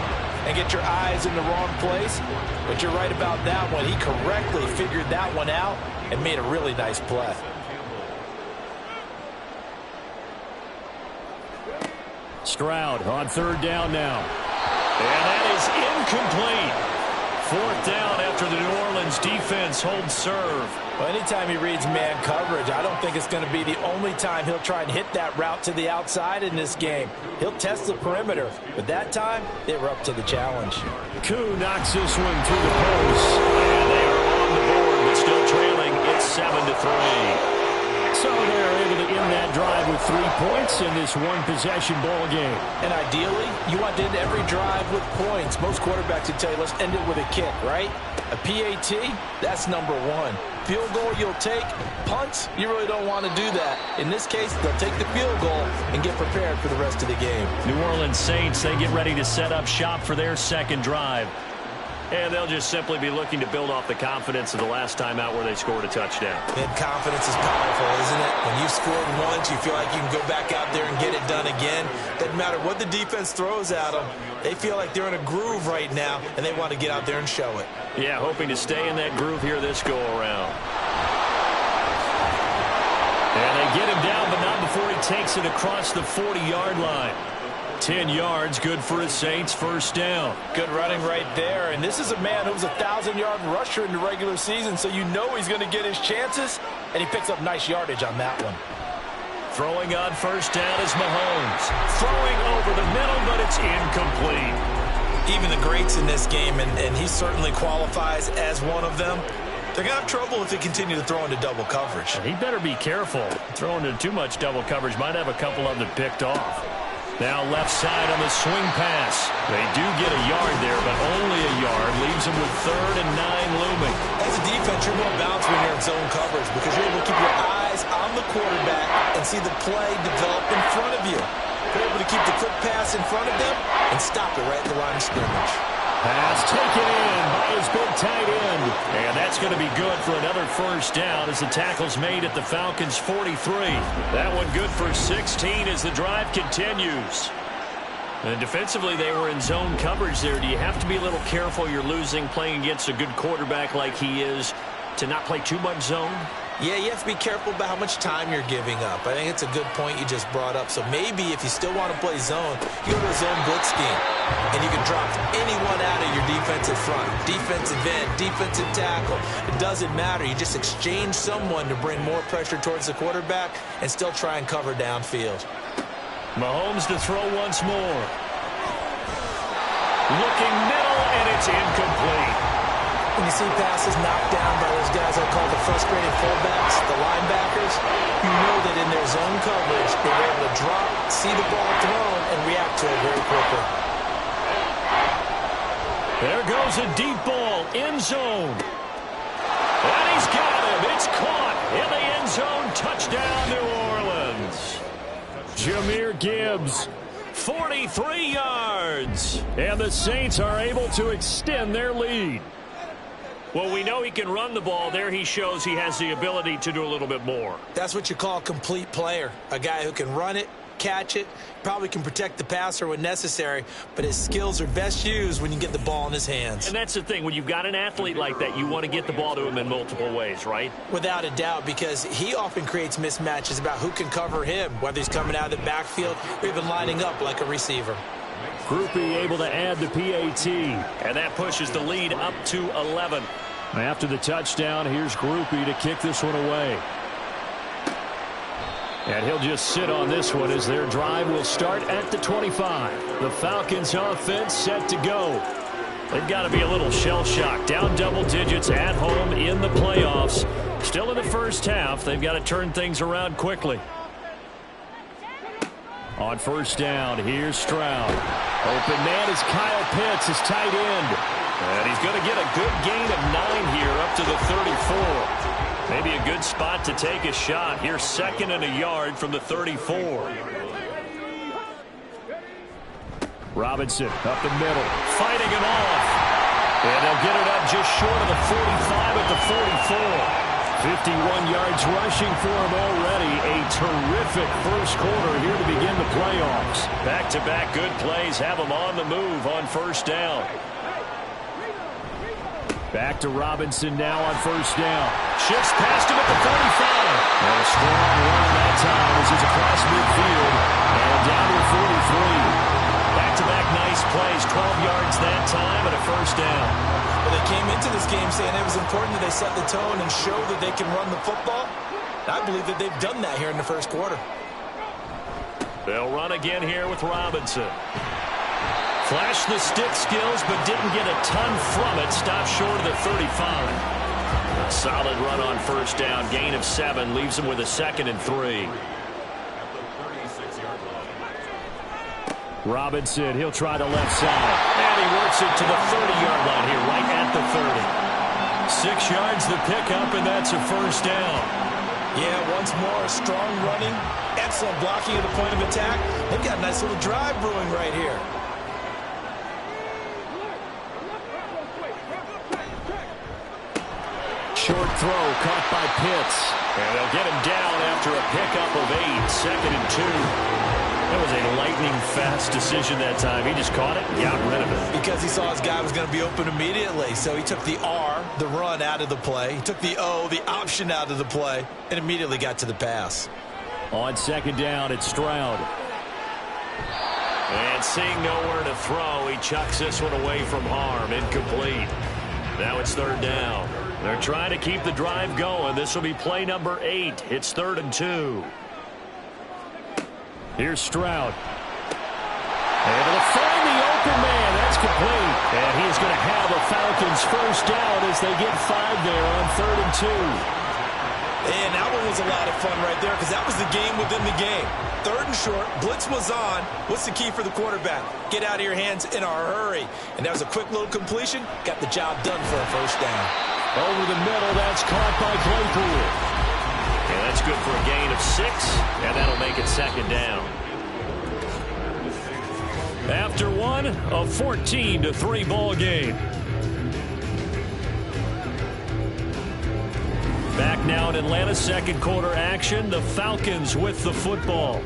and get your eyes in the wrong place. But you're right about that one. He correctly figured that one out and made a really nice play. Stroud on 3rd down now. And that is incomplete. 4th down after the New Orleans defense holds serve. Well, anytime he reads man coverage, I don't think it's going to be the only time he'll try and hit that route to the outside in this game. He'll test the perimeter, but that time they were up to the challenge. Koo knocks this one through the post. And they are on the board, but still trailing. It's 7-3. So they're able to end that drive with 3 points in this one-possession ball game. And ideally, you want to end every drive with points. Most quarterbacks would tell you, let's end it with a kick, right? A PAT, that's number 1. Field goal you'll take. Punts, you really don't want to do that. In this case, they'll take the field goal and get prepared for the rest of the game. New Orleans Saints, they get ready to set up shop for their second drive. And they'll just simply be looking to build off the confidence of the last time out where they scored a touchdown. And confidence is powerful, isn't it? When you've scored once, you feel like you can go back out there and get it done again. Doesn't matter what the defense throws at them. They feel like they're in a groove right now, and they want to get out there and show it. Yeah, hoping to stay in that groove here this go-around. And they get him down, but not before he takes it across the 40-yard line. 10 yards, good for a Saints first down. Good running right there. And this is a man who was a 1,000-yard rusher in the regular season, so you know he's going to get his chances, and he picks up nice yardage on that one. Throwing on first down is Mahomes. Throwing over the middle, but it's incomplete. Even the greats in this game, and he certainly qualifies as one of them, they're going to have trouble if they continue to throw into double coverage. He better be careful. Throwing into too much double coverage might have a couple of them picked off. Now left side on the swing pass. They do get a yard there, but only a yard. Leaves them with 3rd and 9 looming. As a defense, you're more balanced when you're in zone coverage because you're able to keep your eyes on the quarterback and see the play develop in front of you. You're able to keep the quick pass in front of them and stop it right at the line of scrimmage. Pass taken in by his big tight end. And that's going to be good for another first down as the tackle's made at the Falcons' 43. That one good for 16 as the drive continues. And defensively, they were in zone coverage there. Do you have to be a little careful? You're losing playing against a good quarterback like he is to not play too much zone? Yeah, you have to be careful about how much time you're giving up. I think it's a good point you just brought up. So maybe if you still want to play zone, you go to a zone blitz scheme, and you can drop anyone out of your defensive front, defensive end, defensive tackle. It doesn't matter. You just exchange someone to bring more pressure towards the quarterback and still try and cover downfield. Mahomes to throw once more. Looking middle, and it's incomplete. When you see passes knocked down by those guys I call the frustrated fullbacks, the linebackers, you know that in their zone coverage, they're able to drop, see the ball thrown, and react to it very quickly. There goes a deep ball, end zone. And he's got him. It's caught in the end zone. Touchdown, New Orleans. Jahmyr Gibbs, 43 yards. And the Saints are able to extend their lead. Well, we know he can run the ball. There he shows he has the ability to do a little bit more. That's what you call a complete player. A guy who can run it, catch it, probably can protect the passer when necessary, but his skills are best used when you get the ball in his hands. And that's the thing. When you've got an athlete like that, you want to get the ball to him in multiple ways, right? Without a doubt, because he often creates mismatches about who can cover him, whether he's coming out of the backfield or even lining up like a receiver. Groupie able to add the PAT. And that pushes the lead up to 11. After the touchdown, here's Groupie to kick this one away. And he'll just sit on this one as their drive will start at the 25. The Falcons offense set to go. They've got to be a little shell-shocked. Down double digits at home in the playoffs. Still in the first half. They've got to turn things around quickly. On first down, here's Stroud. Open man is Kyle Pitts, his tight end. And he's going to get a good gain of 9 here up to the 34. Maybe a good spot to take a shot. Here's 2nd and a yard from the 34. Robinson up the middle, fighting it off. And they'll get it up just short of the 45 at the 44. 51 yards rushing for him already. A terrific first quarter here to begin the playoffs. Back-to-back good plays have him on the move on first down. Back to Robinson now on first down. Shifts past him at the 45. And a strong run that time as he's across midfield. And down to the 43. Back-to-back nice plays. 12 yards that time and a first down. Well, they came into this game saying it was important that they set the tone and show that they can run the football. I believe that they've done that here in the first quarter. They'll run again here with Robinson. Flashed the stick skills, but didn't get a ton from it. Stopped short of the 35. A solid run on first down. Gain of 7 leaves him with a 2nd and 3. Robinson, he'll try the left side. And he works it to the 30-yard line here, right at the 30. 6 yards the pickup, and that's a first down. Yeah, once more, strong running, excellent blocking at the point of attack. They've got a nice little drive brewing right here. Short throw caught by Pitts. And they'll get him down after a pickup of 8. 2nd and 2. That was a lightning-fast decision that time. He just caught it and got rid of it. Because he saw his guy was going to be open immediately. So he took the R, the run, out of the play. He took the O, the option, out of the play, and immediately got to the pass. On 2nd down, it's Stroud. And seeing nowhere to throw, he chucks this one away from harm. Incomplete. Now it's 3rd down. They're trying to keep the drive going. This will be play number 8. It's 3rd and 2. Here's Stroud. Able to find the open man. That's complete. And he's going to have a Falcons first down as they get 5 there on 3rd and 2. And that one was a lot of fun right there because that was the game within the game. 3rd and short. Blitz was on. What's the key for the quarterback? Get out of your hands in a hurry. And that was a quick little completion. Got the job done for a first down. Over the middle. That's caught by Claypool. And that's good for a gain of 6, and that'll make it 2nd down. After one, a 14-3 ball game. Back now in Atlanta, second quarter action. The Falcons with the football.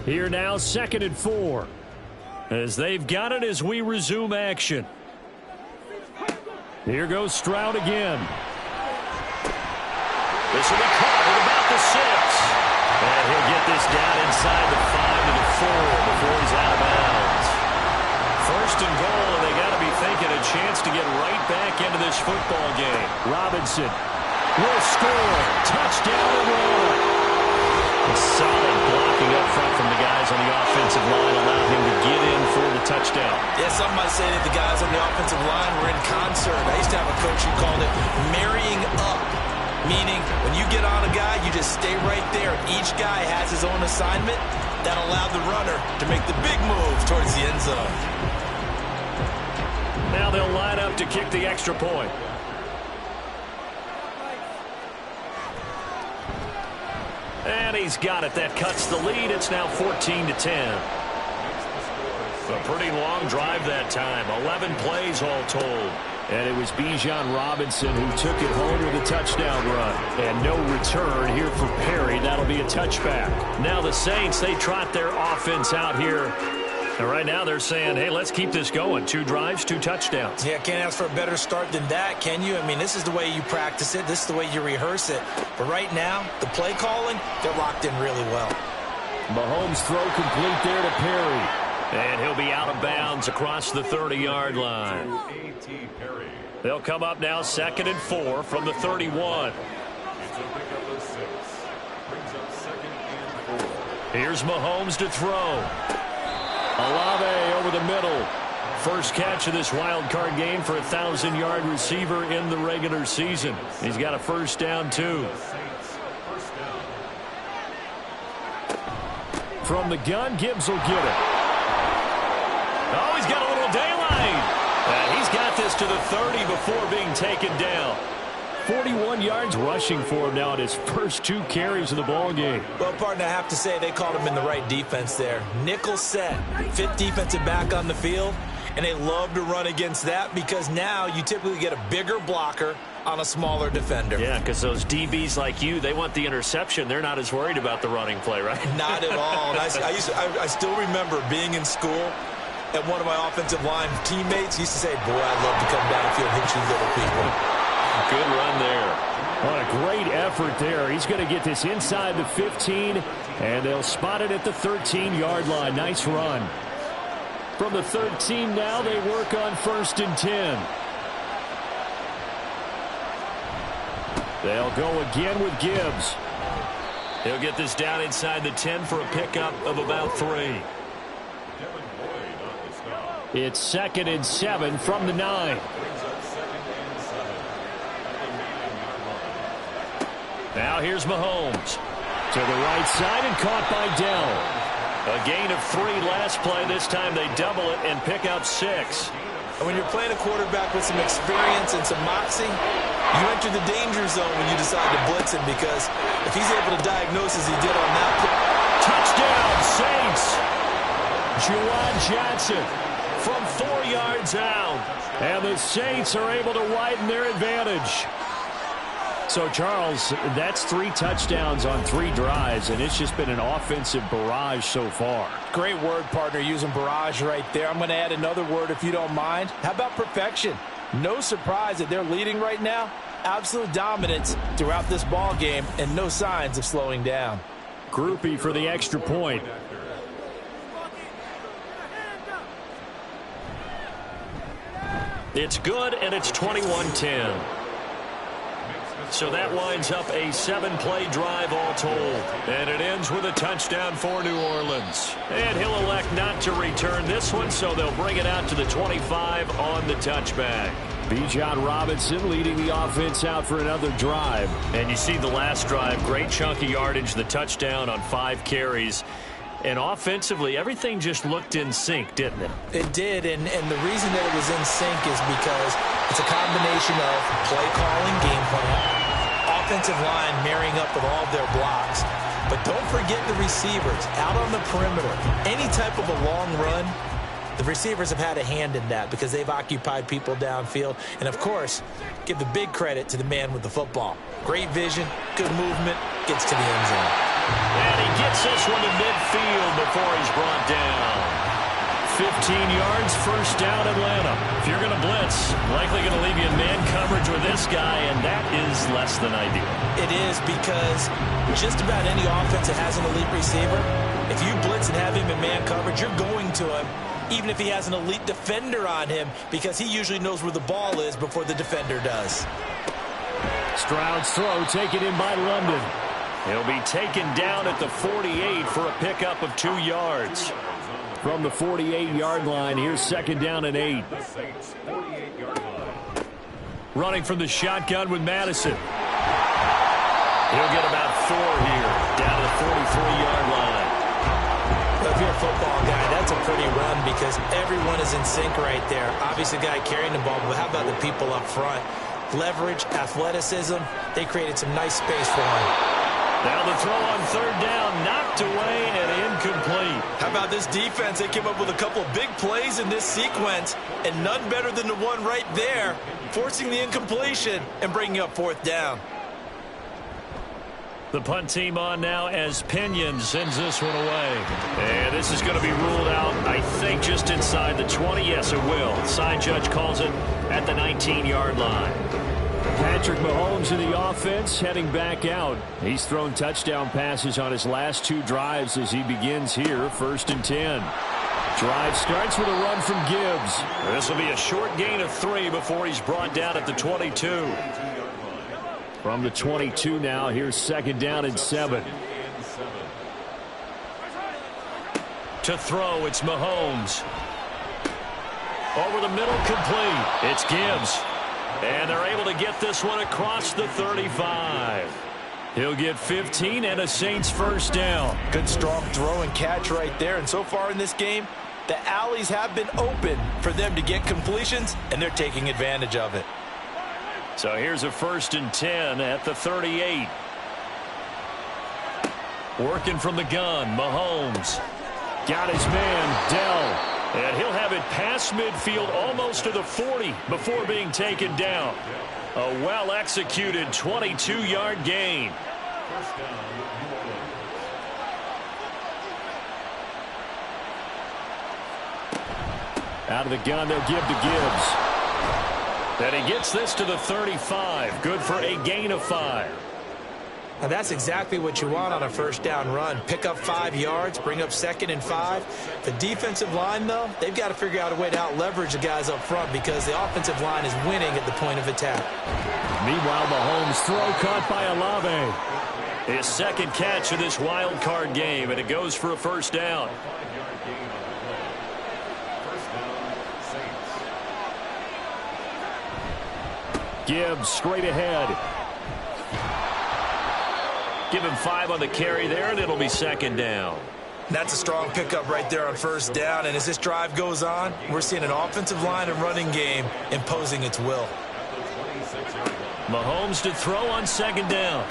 Here now, 2nd and 4. As they've got it as we resume action. Here goes Stroud again. This will be caught at about the 6. And he'll get this down inside the 5 to the 4 before he's out of bounds. First and goal, and they got to be thinking a chance to get right back into this football game. Robinson will score. Touchdown and one. A solid blocking up front from the guys on the offensive line allowed him to get in for the touchdown. Yeah, some might say that the guys on the offensive line were in concert. I used to have a coach who called it marrying up, meaning when you get on a guy, you just stay right there. Each guy has his own assignment that allowed the runner to make the big move towards the end zone. Now they'll line up to kick the extra point. And he's got it. That cuts the lead. It's now 14-10. A pretty long drive that time. 11 plays all told. And it was Bijan Robinson who took it home with a touchdown run. And no return here for Perry. That'll be a touchback. Now the Saints, they trot their offense out here. And right now they're saying, hey, let's keep this going. 2 drives, 2 touchdowns. Yeah, can't ask for a better start than that, can you? I mean, this is the way you practice it. This is the way you rehearse it. But right now, the play calling, they're locked in really well. Mahomes throw complete there to Perry. And he'll be out of bounds across the 30-yard line. They'll come up now 2nd and 4 from the 31. Here's Mahomes to throw. Olave over the middle. First catch of this wild card game for a 1,000-yard receiver in the regular season. He's got a first down, too. From the gun, Gibbs will get it. Oh, he's got a little daylight. And he's got this to the 30 before being taken down. 41 yards rushing for him now at his first 2 carries of the ball game. Well, partner, I have to say they called him in the right defense there. Nickel set, 5th defensive back on the field, and they love to run against that because now you typically get a bigger blocker on a smaller defender. Yeah, because those DBs like you, they want the interception. They're not as worried about the running play, right? Not at all. And I still remember being in school, and one of my offensive line teammates used to say, boy, I'd love to come downfield and hit you little people. Good run there. What a great effort there. He's going to get this inside the 15, and they'll spot it at the 13-yard line. Nice run. From the 13 now, they work on 1st and 10. They'll go again with Gibbs. He'll get this down inside the 10 for a pickup of about 3. It's 2nd and 7 from the 9. Now here's Mahomes. To the right side and caught by Dell. A gain of 3 last play. This time they double it and pick up 6. And when you're playing a quarterback with some experience and some moxie, you enter the danger zone when you decide to blitz him because if he's able to diagnose as he did on that play. Touchdown, Saints. Juwan Johnson from 4 yards out. And the Saints are able to widen their advantage. So, Charles, that's 3 touchdowns on 3 drives, and it's just been an offensive barrage so far. Great word, partner, using barrage right there. I'm going to add another word if you don't mind. How about perfection? No surprise that they're leading right now. Absolute dominance throughout this ball game and no signs of slowing down. Groupie for the extra point. It's good, and it's 21-10. So that winds up a 7-play drive all told. And it ends with a touchdown for New Orleans. And he'll elect not to return this one, so they'll bring it out to the 25 on the touchback. Bijan Robinson leading the offense out for another drive. And you see the last drive, great chunk of yardage, the touchdown on 5 carries. And offensively, everything just looked in sync, didn't it? It did, and the reason that it was in sync is because it's a combination of play calling, game plan, offensive line marrying up with all of their blocks. But don't forget the receivers out on the perimeter. Any type of a long run, the receivers have had a hand in that because they've occupied people downfield. And, of course, give the big credit to the man with the football. Great vision, good movement, gets to the end zone. And he gets this one to midfield before he's brought down. 15 yards, first down Atlanta. If you're going to blitz, likely going to leave you in man coverage with this guy, and that is less than ideal. It is, because just about any offense that has an elite receiver, if you blitz and have him in man coverage, you're going to him, even if he has an elite defender on him, because he usually knows where the ball is before the defender does. Stroud's throw taken in by London. He'll be taken down at the 48 for a pickup of 2 yards. From the 48-yard line, here's second down and 8. Running from the shotgun with Madison. He'll get about 4 here, down to the 43-yard line. Well, if you're a football guy, that's a pretty run because everyone is in sync right there. Obviously, the guy carrying the ball, but how about the people up front? Leverage, athleticism, they created some nice space for him. Now the throw on third down, knocked away and incomplete. How about this defense? They came up with a couple of big plays in this sequence, and none better than the one right there, forcing the incompletion and bringing up fourth down. The punt team on now as Pinion sends this one away. And this is going to be ruled out, I think, just inside the 20. Yes, it will. Side judge calls it at the 19-yard line. Patrick Mahomes in the offense heading back out. He's thrown touchdown passes on his last 2 drives as he begins here, 1st and 10. Drive starts with a run from Gibbs. This will be a short gain of 3 before he's brought down at the 22. From the 22 now, here's second down and 7. To throw, it's Mahomes. Over the middle, complete. It's Gibbs. And they're able to get this one across the 35. He'll get 15 and a Saints first down. Good strong throw and catch right there. And so far in this game, the alleys have been open for them to get completions, and they're taking advantage of it. So here's a 1st and 10 at the 38. Working from the gun, Mahomes. Got his man, Dell. And he'll have it past midfield almost to the 40 before being taken down. A well-executed 22-yard gain. Out of the gun, they'll give to Gibbs. And he gets this to the 35. Good for a gain of 5. Now that's exactly what you want on a first down run. Pick up 5 yards, bring up 2nd and 5. The defensive line, though, they've got to figure out a way to out-leverage the guys up front because the offensive line is winning at the point of attack. Meanwhile, Mahomes' throw caught by Olave. His second catch of this wild card game, and it goes for a first down. Gibbs straight ahead. Give him 5 on the carry there, and it'll be second down. That's a strong pickup right there on first down. And as this drive goes on, we're seeing an offensive line and running game imposing its will. Mahomes to throw on second down.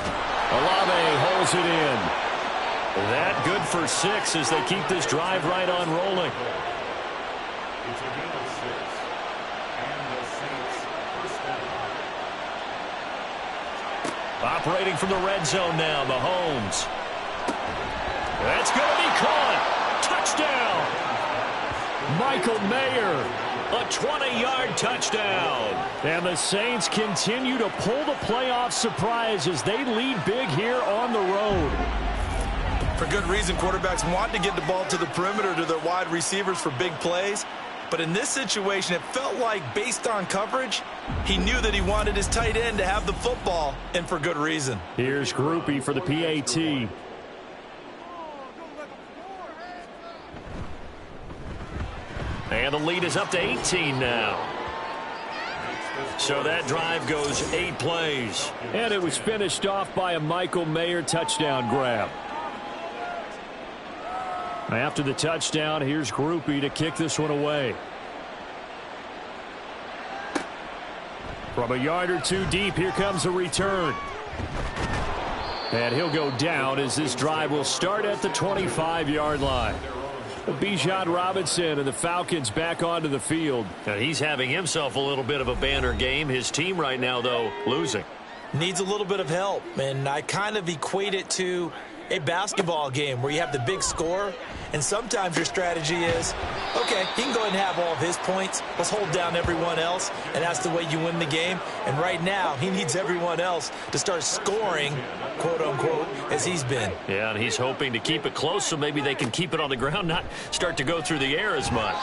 Olave holds it in. That good for 6 as they keep this drive right on rolling. Operating from the red zone now, Mahomes. That's going to be caught. Touchdown. Michael Mayer. A 20-yard touchdown. And the Saints continue to pull the playoff surprise as they lead big here on the road. For good reason, quarterbacks want to get the ball to the perimeter to their wide receivers for big plays. But in this situation, it felt like, based on coverage, he knew that he wanted his tight end to have the football, and for good reason. Here's Groupie for the PAT. And the lead is up to 18 now. So that drive goes 8 plays. And it was finished off by a Michael Mayer touchdown grab. After the touchdown, here's Groupie to kick this one away. From a yard or 2 deep, here comes a return. And he'll go down as this drive will start at the 25-yard line. Bijan Robinson and the Falcons back onto the field. Now he's having himself a little bit of a banner game. His team right now, though, losing. Needs a little bit of help, and I kind of equate it to a basketball game where you have the big score, and sometimes your strategy is, okay, he can go ahead and have all of his points. Let's hold down everyone else, and that's the way you win the game. And right now, he needs everyone else to start scoring, quote-unquote, as he's been. Yeah, and he's hoping to keep it close so maybe they can keep it on the ground, not start to go through the air as much.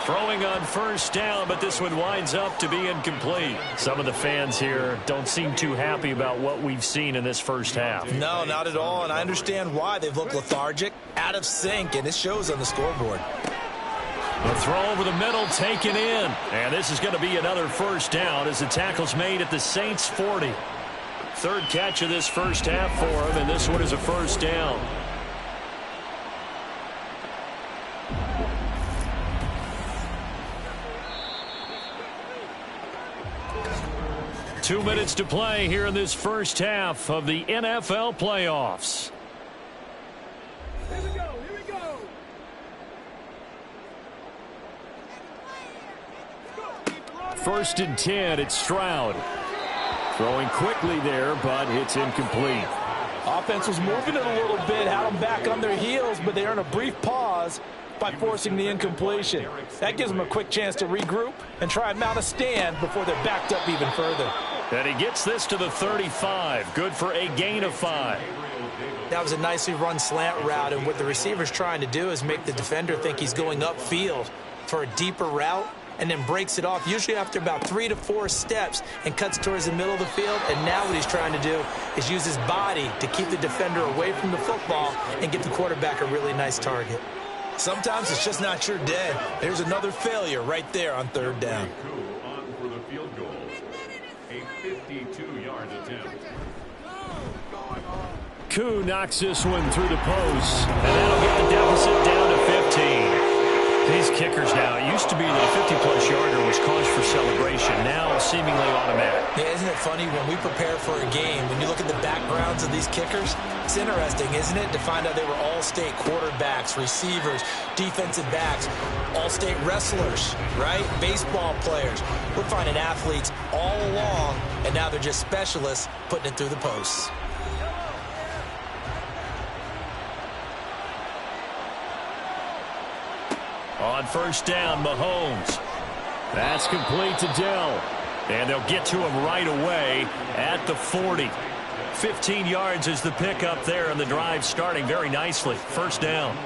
Throwing on first down, but this one winds up to be incomplete. Some of the fans here don't seem too happy about what we've seen in this first half. No, not at all, and I understand why. They've looked lethargic, out of sync, and it shows on the scoreboard. The throw over the middle taken in. And this is going to be another first down as the tackle's made at the Saints' 40. Third catch of this first half for him, and this one is a first down. Two minutes to play here in this first half of the NFL playoffs. Here we go. First and 10, it's Stroud. Throwing quickly there, but it's incomplete. Offense was moving it a little bit, had them back on their heels, but they earn a brief pause by forcing the incompletion. That gives them a quick chance to regroup and try and mount a stand before they're backed up even further. And he gets this to the 35. Good for a gain of 5. That was a nicely run slant route, and what the receiver's trying to do is make the defender think he's going upfield for a deeper route, and then breaks it off, usually after about 3 to 4 steps, and cuts towards the middle of the field. And now what he's trying to do is use his body to keep the defender away from the football and get the quarterback a really nice target. Sometimes it's just not your day. There's another failure right there on third down. On for the field goal. A 52-yard attempt. Koo knocks this one through the post, and that'll get the deficit down to 15. These kickers now, it used to be that a 50-plus yarder was cause for celebration, now seemingly automatic. Yeah, isn't it funny when we prepare for a game, when you look at the backgrounds of these kickers, it's interesting, isn't it, to find out they were all-state quarterbacks, receivers, defensive backs, all-state wrestlers, right? Baseball players. We're finding athletes all along, and now they're just specialists putting it through the posts. On first down, Mahomes. That's complete to Dell. And they'll get to him right away at the 40. 15 yards is the pickup there, and the drive starting very nicely. First down.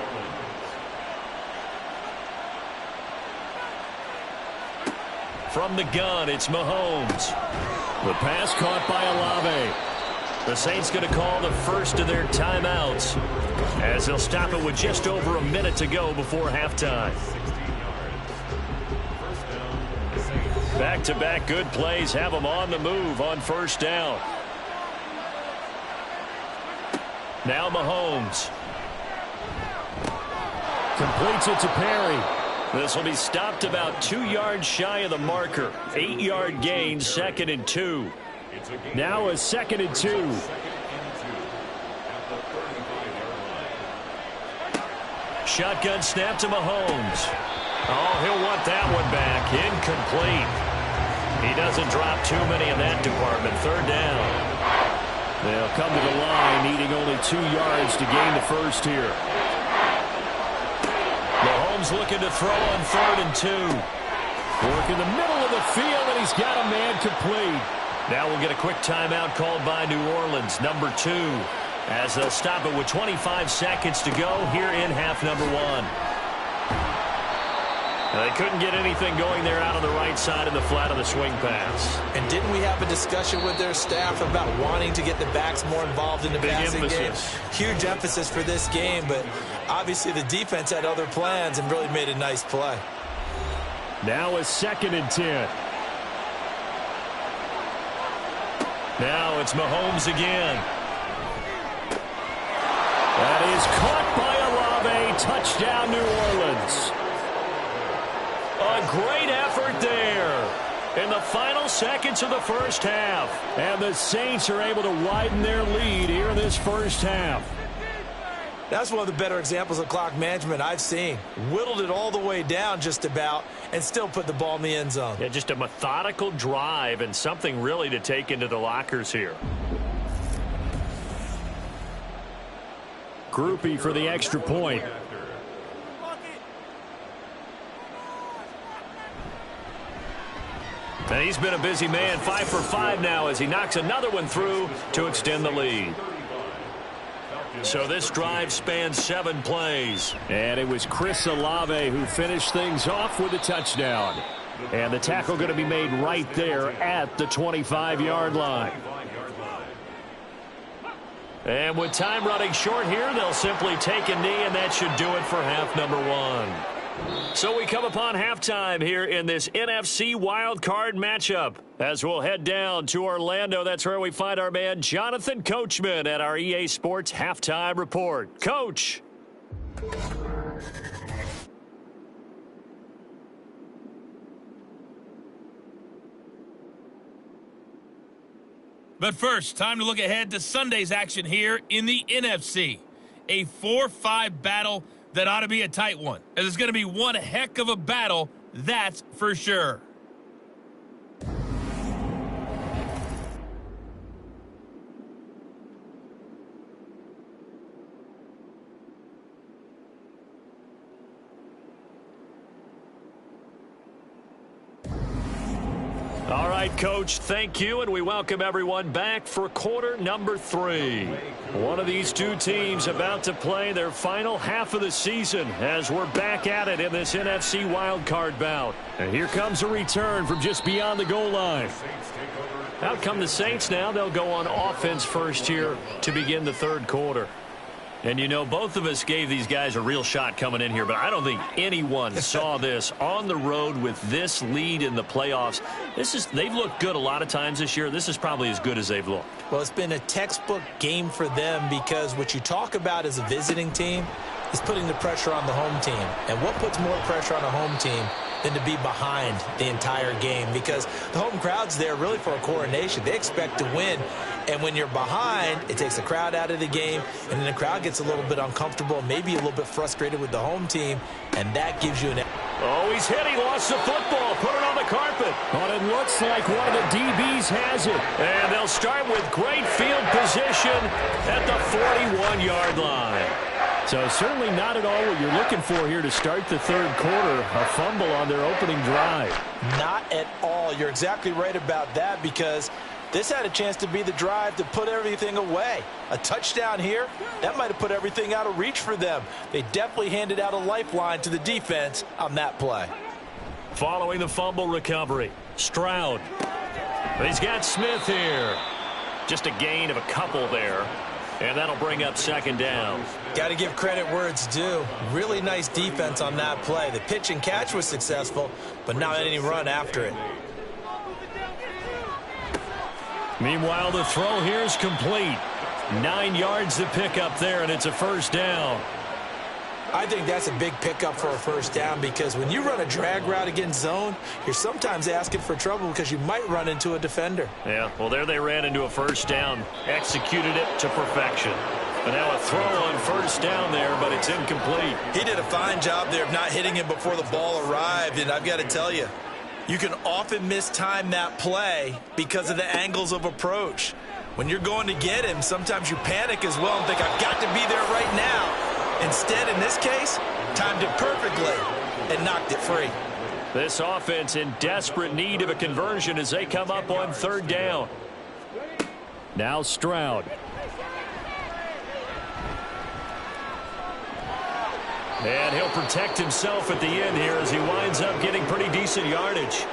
From the gun, it's Mahomes. The pass caught by Olave. The Saints going to call the first of their timeouts as they'll stop it with just over a minute to go before halftime. Back-to-back good plays have them on the move on first down. Now Mahomes. Completes it to Perry. This will be stopped about 2 yards shy of the marker. 8-yard gain, 2nd and 2. Now a 2nd and 2. Shotgun snap to Mahomes. Oh, he'll want that one back. Incomplete. He doesn't drop too many in that department. Third down. They'll come to the line, needing only 2 yards to gain the first here. Mahomes looking to throw on 3rd and 2. Work in the middle of the field, and he's got a man complete. Now we'll get a quick timeout called by New Orleans, number 2, as they'll stop it with 25 seconds to go here in half number 1. They couldn't get anything going there out on the right side of the flat of the swing pass. And didn't we have a discussion with their staff about wanting to get the backs more involved in the passing game? Huge emphasis for this game, but obviously the defense had other plans and really made a nice play. Now a 2nd and 10. Now it's Mahomes again. That is caught by Olave. Touchdown, New Orleans. A great effort there in the final seconds of the first half. And the Saints are able to widen their lead here in this first half. That's one of the better examples of clock management I've seen. Whittled it all the way down just about and still put the ball in the end zone. Yeah, just a methodical drive and something really to take into the lockers here. groupie for the extra point. And he's been a busy man, 5 for 5 now as he knocks another one through to extend the lead. So this drive spans 7 plays. And it was Chris Olave who finished things off with a touchdown. And the tackle going to be made right there at the 25-yard line. And with time running short here, they'll simply take a knee, and that should do it for half number 1. So we come upon halftime here in this NFC wildcard matchup. As we'll head down to Orlando, that's where we find our man Jonathan Coachman at our EA Sports Halftime Report. Coach. But first, time to look ahead to Sunday's action here in the NFC. A 4-5 battle that ought to be a tight one, as it's going to be one heck of a battle, that's for sure. All right, Coach, thank you, and we welcome everyone back for quarter number 3. One of these two teams about to play their final half of the season as we're back at it in this NFC wildcard bout. And here comes a return from just beyond the goal line. Out come the Saints now. They'll go on offense first here to begin the third quarter. And, you know, both of us gave these guys a real shot coming in here, but I don't think anyone saw this on the road with this lead in the playoffs. They've looked good a lot of times this year. This is probably as good as they've looked. Well, it's been a textbook game for them because what you talk about as a visiting team is putting the pressure on the home team. And what puts more pressure on a home team than to be behind the entire game? Because the home crowd's there really for a coronation. They expect to win. And when you're behind, it takes the crowd out of the game, and then the crowd gets a little bit uncomfortable, maybe a little bit frustrated with the home team, and that gives you an... Oh, he's hit. He lost the football. Put it on the carpet. But it looks like one of the DBs has it. And they'll start with great field position at the 41-yard line. So certainly not at all what you're looking for here to start the third quarter. A fumble on their opening drive. Not at all. You're exactly right about that because this had a chance to be the drive to put everything away. A touchdown here, that might have put everything out of reach for them. They definitely handed out a lifeline to the defense on that play. Following the fumble recovery, Stroud. He's got Smith here. Just a gain of a couple there. And that'll bring up second down. Got to give credit where it's due. Really nice defense on that play. The pitch and catch was successful, but not any run after it. Meanwhile, the throw here is complete. 9 yards to pick up there, and it's a first down. I think that's a big pickup for a first down because when you run a drag route against zone, you're sometimes asking for trouble because you might run into a defender. Yeah, well, there they ran into a first down, executed it to perfection. But now a throw on first down there, but it's incomplete. He did a fine job there of not hitting him before the ball arrived, and I've got to tell you, you can often mistime that play because of the angles of approach. When you're going to get him, sometimes you panic as well and think, I've got to be there right now. Instead, in this case, timed it perfectly and knocked it free. This offense in desperate need of a conversion as they come up on third down. Now Stroud. And he'll protect himself at the end here as he winds up getting pretty decent yardage.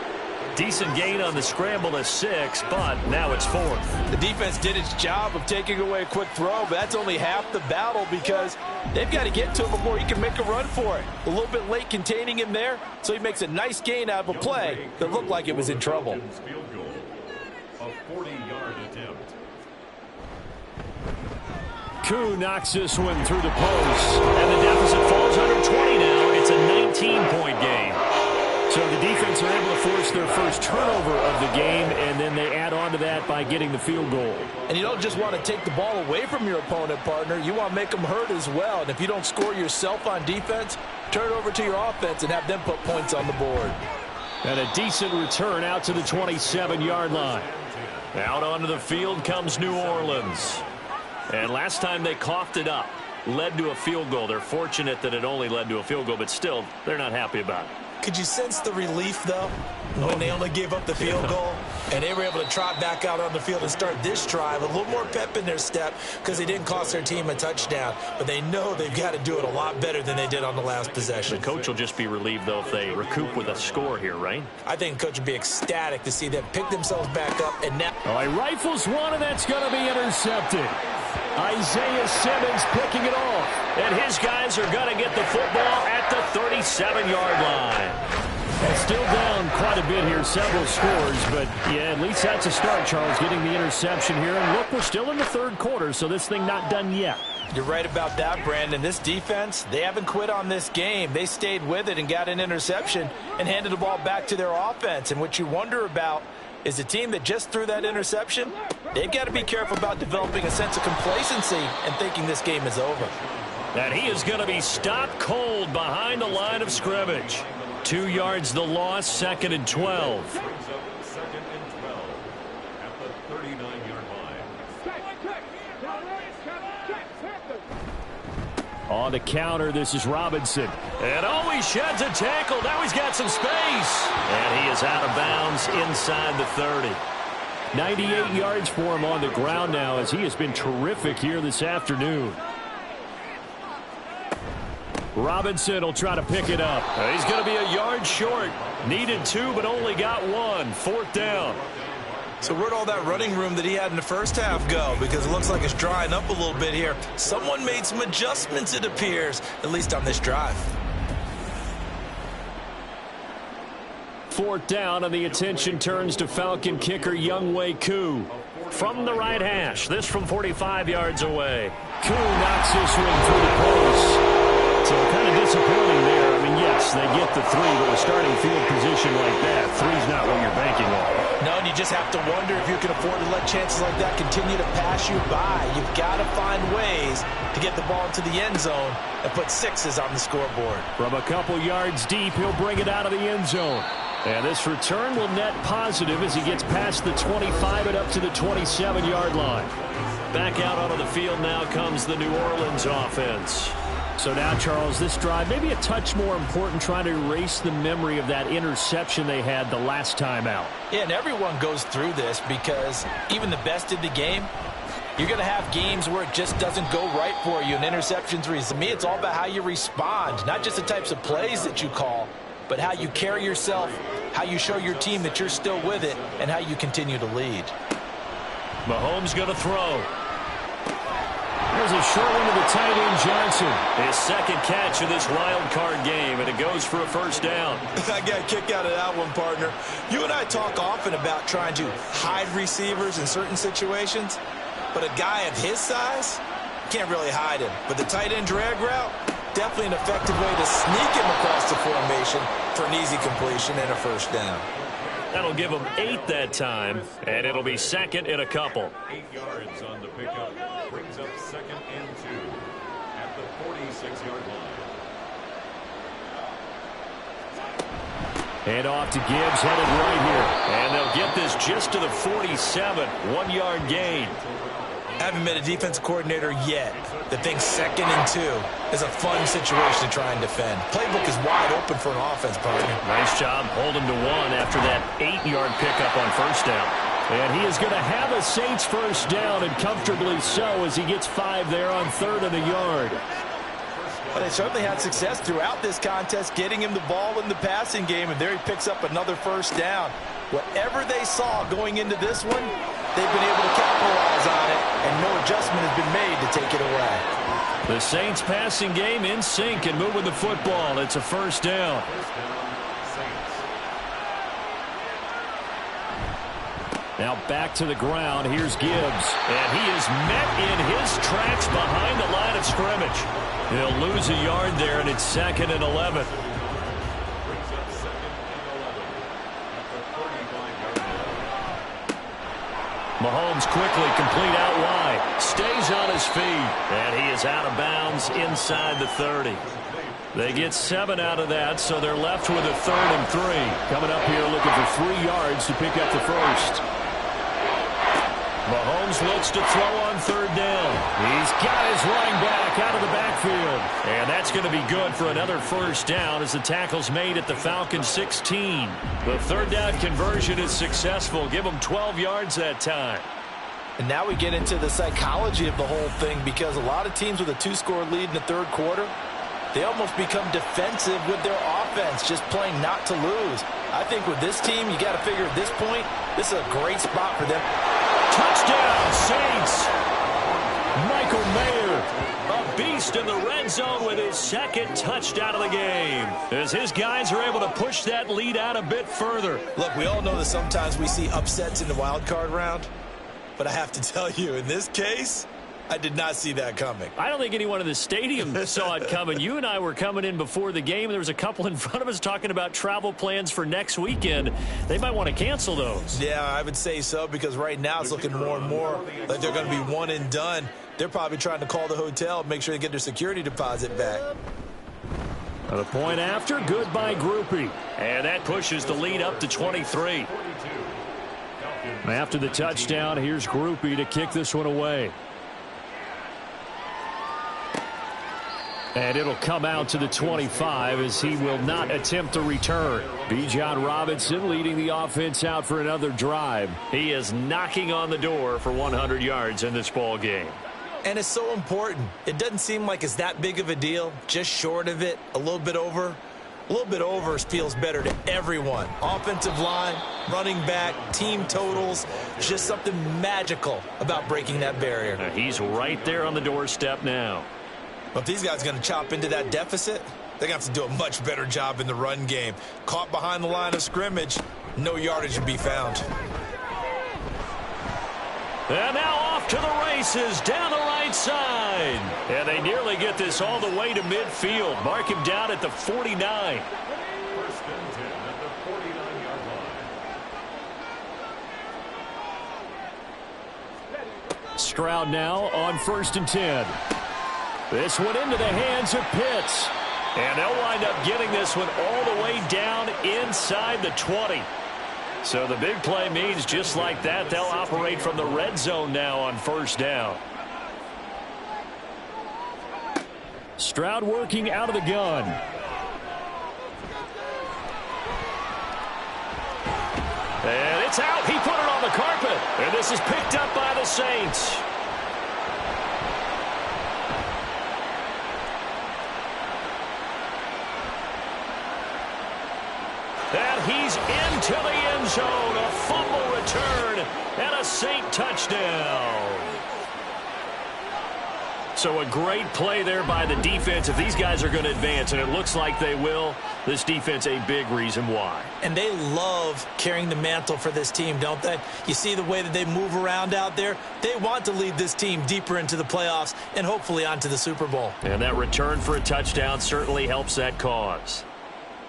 Decent gain on the scramble to 6, but now it's 4th. The defense did its job of taking away a quick throw, but that's only half the battle because they've got to get to him before he can make a run for it. A little bit late containing him there, so he makes a nice gain out of a play that looked like it was in trouble. Field goal, a 40-yard attempt. Koo knocks this one through the post, and the deficit falls under 20 now. It's a 19-point game. So the defense are able to force their first turnover of the game, and then they add on to that by getting the field goal. And you don't just want to take the ball away from your opponent, partner. You want to make them hurt as well. And if you don't score yourself on defense, turn it over to your offense and have them put points on the board. And a decent return out to the 27-yard line. Out onto the field comes New Orleans. And last time they coughed it up. led to a field goal. They're fortunate that it only led to a field goal, but still, they're not happy about it. Could you sense the relief, though, when they only gave up the field goal and they were able to trot back out on the field and start this drive? A little more pep in their step because they didn't cost their team a touchdown, but they know they've got to do it a lot better than they did on the last possession. The coach will just be relieved, though, if they recoup with a score here, right? I think coach would be ecstatic to see them pick themselves back up and now. Oh, he rifles one, and that's going to be intercepted. Isaiah Simmons picking it off. And his guys are going to get the football at the 37-yard line. And still down quite a bit here, several scores, but yeah, at least that's a start, Charles, getting the interception here. And look, we're still in the third quarter, so this thing not done yet. You're right about that, Brandon. This defense, they haven't quit on this game. They stayed with it and got an interception and handed the ball back to their offense. And what you wonder about is the team that just threw that interception, they've got to be careful about developing a sense of complacency and thinking this game is over. And he is going to be stopped cold behind the line of scrimmage. 2 yards the loss, 2nd and 12. Second and 12 at the 39-yard line. On the counter, this is Robinson. And oh, he sheds a tackle. Now he's got some space. And he is out of bounds inside the 30. 98 yards for him on the ground now as he has been terrific here this afternoon. Robinson will try to pick it up. He's going to be a yard short. Needed 2, but only got 1. 4th down. So where'd all that running room that he had in the first half go? Because it looks like it's drying up a little bit here. Someone made some adjustments, it appears, at least on this drive. 4th down, and the attention turns to Falcon kicker Younghoe Koo. From the right hash, this from 45 yards away. Koo knocks this one through the post. So kind of disappointing there. I mean, yes, they get the 3, but a starting field position like that, 3's not what you're banking on. No, and you just have to wonder if you can afford to let chances like that continue to pass you by. You've got to find ways to get the ball into the end zone and put 6s on the scoreboard. From a couple yards deep, he'll bring it out of the end zone. And this return will net positive as he gets past the 25 and up to the 27-yard line. Back out onto the field now comes the New Orleans offense. So now, Charles, this drive maybe a touch more important, trying to erase the memory of that interception they had the last time out. Yeah, and everyone goes through this because even the best in the game, you're going to have games where it just doesn't go right for you, and interceptions. To me, it's all about how you respond, not just the types of plays that you call, but how you carry yourself, how you show your team that you're still with it, and how you continue to lead. Mahomes going to throw. There's a short one to the tight end, Johnson. His second catch of this wild card game, and it goes for a 1st down. I got a kick out of that one, partner. You and I talk often about trying to hide receivers in certain situations, but a guy of his size can't really hide him. But the tight end drag route, definitely an effective way to sneak him across the formation for an easy completion and a 1st down. That'll give him 8 that time, and it'll be 2nd and a couple. 8 yards on the pickup. Brings up 2nd and 2 at the 46-yard line. And off to Gibbs, headed right here. And they'll get this just to the 47. 1-yard gain. Haven't met a defensive coordinator yet that thinks 2nd and 2 is a fun situation to try and defend. Playbook is wide open for an offense, partner. Nice job holding to 1 after that 8-yard pickup on 1st down. And he is going to have a Saints 1st down, and comfortably so, as he gets 5 there on 3rd and a yard. But they certainly had success throughout this contest, getting him the ball in the passing game, and there he picks up another 1st down. Whatever they saw going into this one, they've been able to capitalize on it, and no adjustment has been made to take it away. The Saints passing game in sync and moving the football. It's a 1st down. Now back to the ground. Here's Gibbs. And he is met in his tracks behind the line of scrimmage. He'll lose a yard there, and it's 2nd and 11. Mahomes quickly complete out wide. Stays on his feet. And he is out of bounds inside the 30. They get 7 out of that, so they're left with a 3rd and 3. Coming up here looking for 3 yards to pick up the 1st. Mahomes Mahomes looks to throw on third down. He's got his running back out of the backfield. And that's going to be good for another first down as the tackle's made at the Falcons 16. The third down conversion is successful. Give them 12 yards that time. And now we get into the psychology of the whole thing, because a lot of teams with a 2-score lead in the third quarter, they almost become defensive with their offense, just playing not to lose. I think with this team, you got to figure at this point, this is a great spot for them. Touchdown, Saints! Michael Mayer, a beast in the red zone with his second touchdown of the game, as his guys are able to push that lead out a bit further. Look, we all know that sometimes we see upsets in the wild card round, but I have to tell you, in this case, I did not see that coming. I don't think anyone in the stadium saw it coming. You and I were coming in before the game. There was a couple in front of us talking about travel plans for next weekend. They might want to cancel those. Yeah, I would say so, because right now it's looking more and more like they're going to be one and done. They're probably trying to call the hotel and make sure they get their security deposit back. The point after, good by Groupie. And that pushes the lead up to 23. After the touchdown, here's Groupie to kick this one away. And it'll come out to the 25 as he will not attempt a return. Bijan Robinson leading the offense out for another drive. He is knocking on the door for 100 yards in this ball game. And it's so important. It doesn't seem like it's that big of a deal, just short of it, a little bit over. A little bit over feels better to everyone. Offensive line, running back, team totals, just something magical about breaking that barrier. He's right there on the doorstep now. But if these guys are going to chop into that deficit, they're going to have to do a much better job in the run game. Caught behind the line of scrimmage, no yardage to be found. And now off to the races down the right side. And they nearly get this all the way to midfield. Mark him down at the 49. First and 10 at the 49-yard line. Stroud now on 1st and 10. This one into the hands of Pitts. And they'll wind up getting this one all the way down inside the 20. So the big play means just like that, they'll operate from the red zone now on 1st down. Stroud working out of the gun. And it's out. He put it on the carpet. And this is picked up by the Saints. And he's into the end zone. A fumble return and a Saint touchdown. So a great play there by the defense. If these guys are going to advance, and it looks like they will, this defense a big reason why. And they love carrying the mantle for this team, don't they? You see the way that they move around out there? They want to lead this team deeper into the playoffs and hopefully onto the Super Bowl. And that return for a touchdown certainly helps that cause.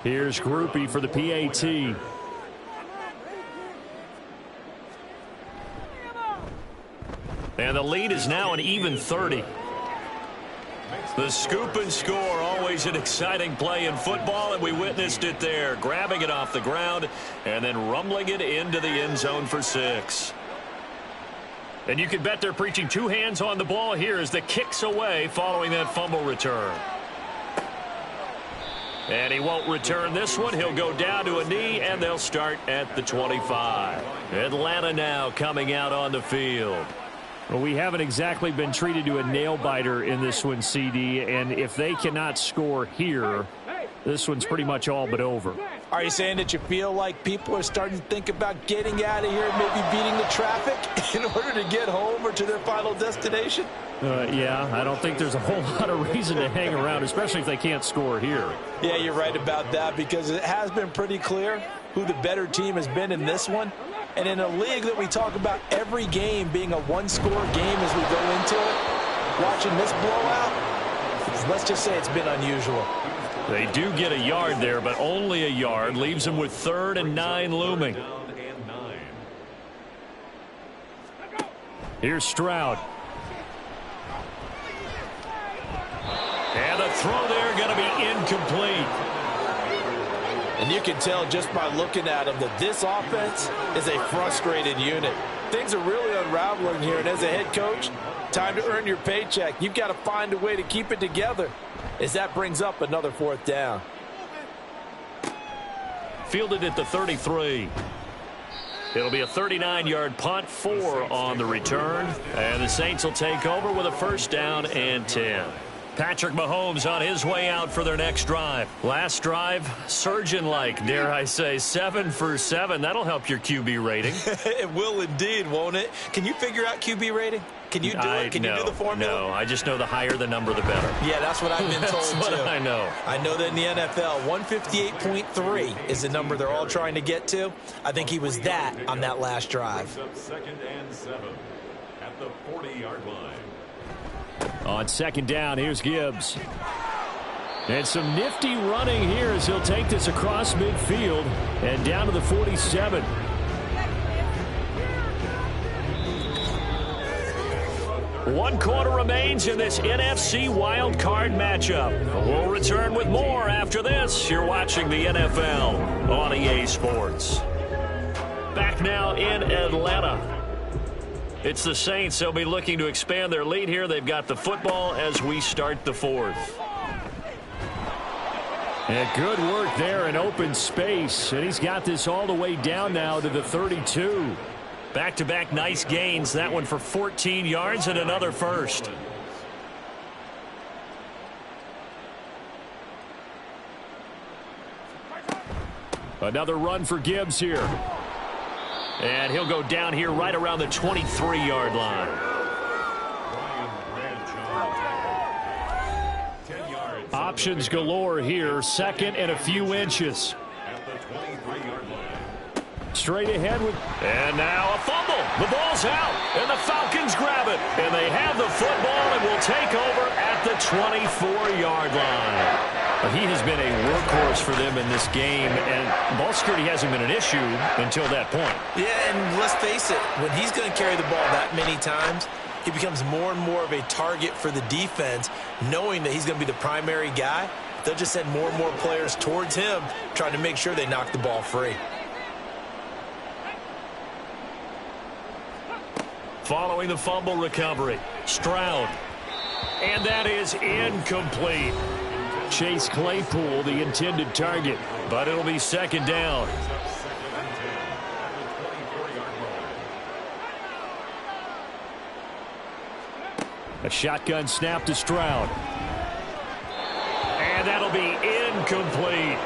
Here's Groupie for the PAT. And the lead is now an even 30. The scoop and score, always an exciting play in football, and we witnessed it there. Grabbing it off the ground and then rumbling it into the end zone for 6. And you can bet they're preaching 2 hands on the ball here as the kick's away following that fumble return. And he won't return this one. He'll go down to a knee, and they'll start at the 25. Atlanta now coming out on the field. Well, we haven't exactly been treated to a nail-biter in this one, CD, and if they cannot score here, this one's pretty much all but over. Are you saying that you feel like people are starting to think about getting out of here and maybe beating the traffic in order to get home or to their final destination? Yeah, I don't think there's a whole lot of reason to hang around, especially if they can't score here. Yeah, you're right about that, because it has been pretty clear who the better team has been in this one. And in a league that we talk about every game being a one-score game as we go into it, watching this blowout, let's just say it's been unusual. They do get a yard there, but only a yard. Leaves them with 3rd and 9 looming. Here's Stroud. And the throw there going to be incomplete. And you can tell just by looking at him that this offense is a frustrated unit. Things are really unraveling here, and as a head coach, time to earn your paycheck. You've got to find a way to keep it together as that brings up another 4th down. Fielded at the 33. It'll be a 39-yard punt, 4 on the return. And the Saints will take over with a 1st down and 10. Patrick Mahomes on his way out for their next drive. Last drive, surgeon-like, dare I say, 7 for 7. That'll help your QB rating. It will indeed, won't it? Can you figure out QB rating? Can you do it? Can you do the formula? No, I just know the higher the number, the better. Yeah, that's what I've been told, that's what too. I know. I know that in the NFL, 158.3 is the number they're all trying to get to. I think he was that on that last drive. 2nd and 7 at the 40-yard line. On 2nd down, here's Gibbs. And some nifty running here as he'll take this across midfield and down to the 47. One quarter remains in this NFC wild card matchup. We'll return with more after this. You're watching the NFL on EA Sports. Back now in Atlanta. It's the Saints. They'll be looking to expand their lead here. They've got the football as we start the 4th. And good work there in open space. And he's got this all the way down now to the 32. Back-to-back nice gains. That one for 14 yards and another 1st. Another run for Gibbs here. And he'll go down here right around the 23-yard line. Options galore here. 2nd and a few inches. Straight ahead with... And now a fumble. The ball's out. And the Falcons grab it. And they have the football and will take over at the 24-yard line. He has been a workhorse for them in this game, and ball security hasn't been an issue until that point. Yeah, and let's face it, when he's going to carry the ball that many times, he becomes more and more of a target for the defense, knowing that he's going to be the primary guy. They'll just send more and more players towards him, trying to make sure they knock the ball free. Following the fumble recovery, Stroud. And that is incomplete. Chase Claypool, the intended target. But it'll be 2nd down. A shotgun snap to Stroud. And that'll be incomplete.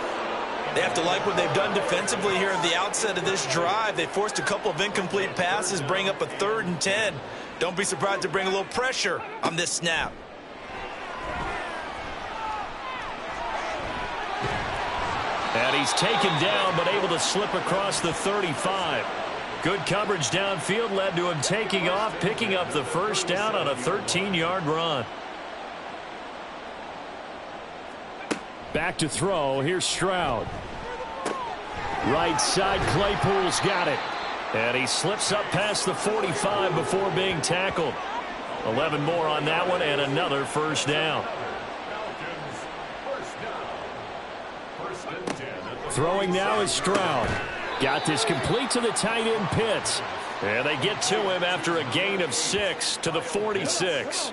They have to like what they've done defensively here at the outset of this drive. They forced a couple of incomplete passes, bring up a 3rd and 10. Don't be surprised to bring a little pressure on this snap. And he's taken down, but able to slip across the 35. Good coverage downfield led to him taking off, picking up the 1st down on a 13-yard run. Back to throw. Here's Stroud. Right side, Claypool's got it. And he slips up past the 45 before being tackled. 11 more on that one and another 1st down. Throwing now is Stroud. Got this complete to the tight end Pitts. And they get to him after a gain of 6 to the 46.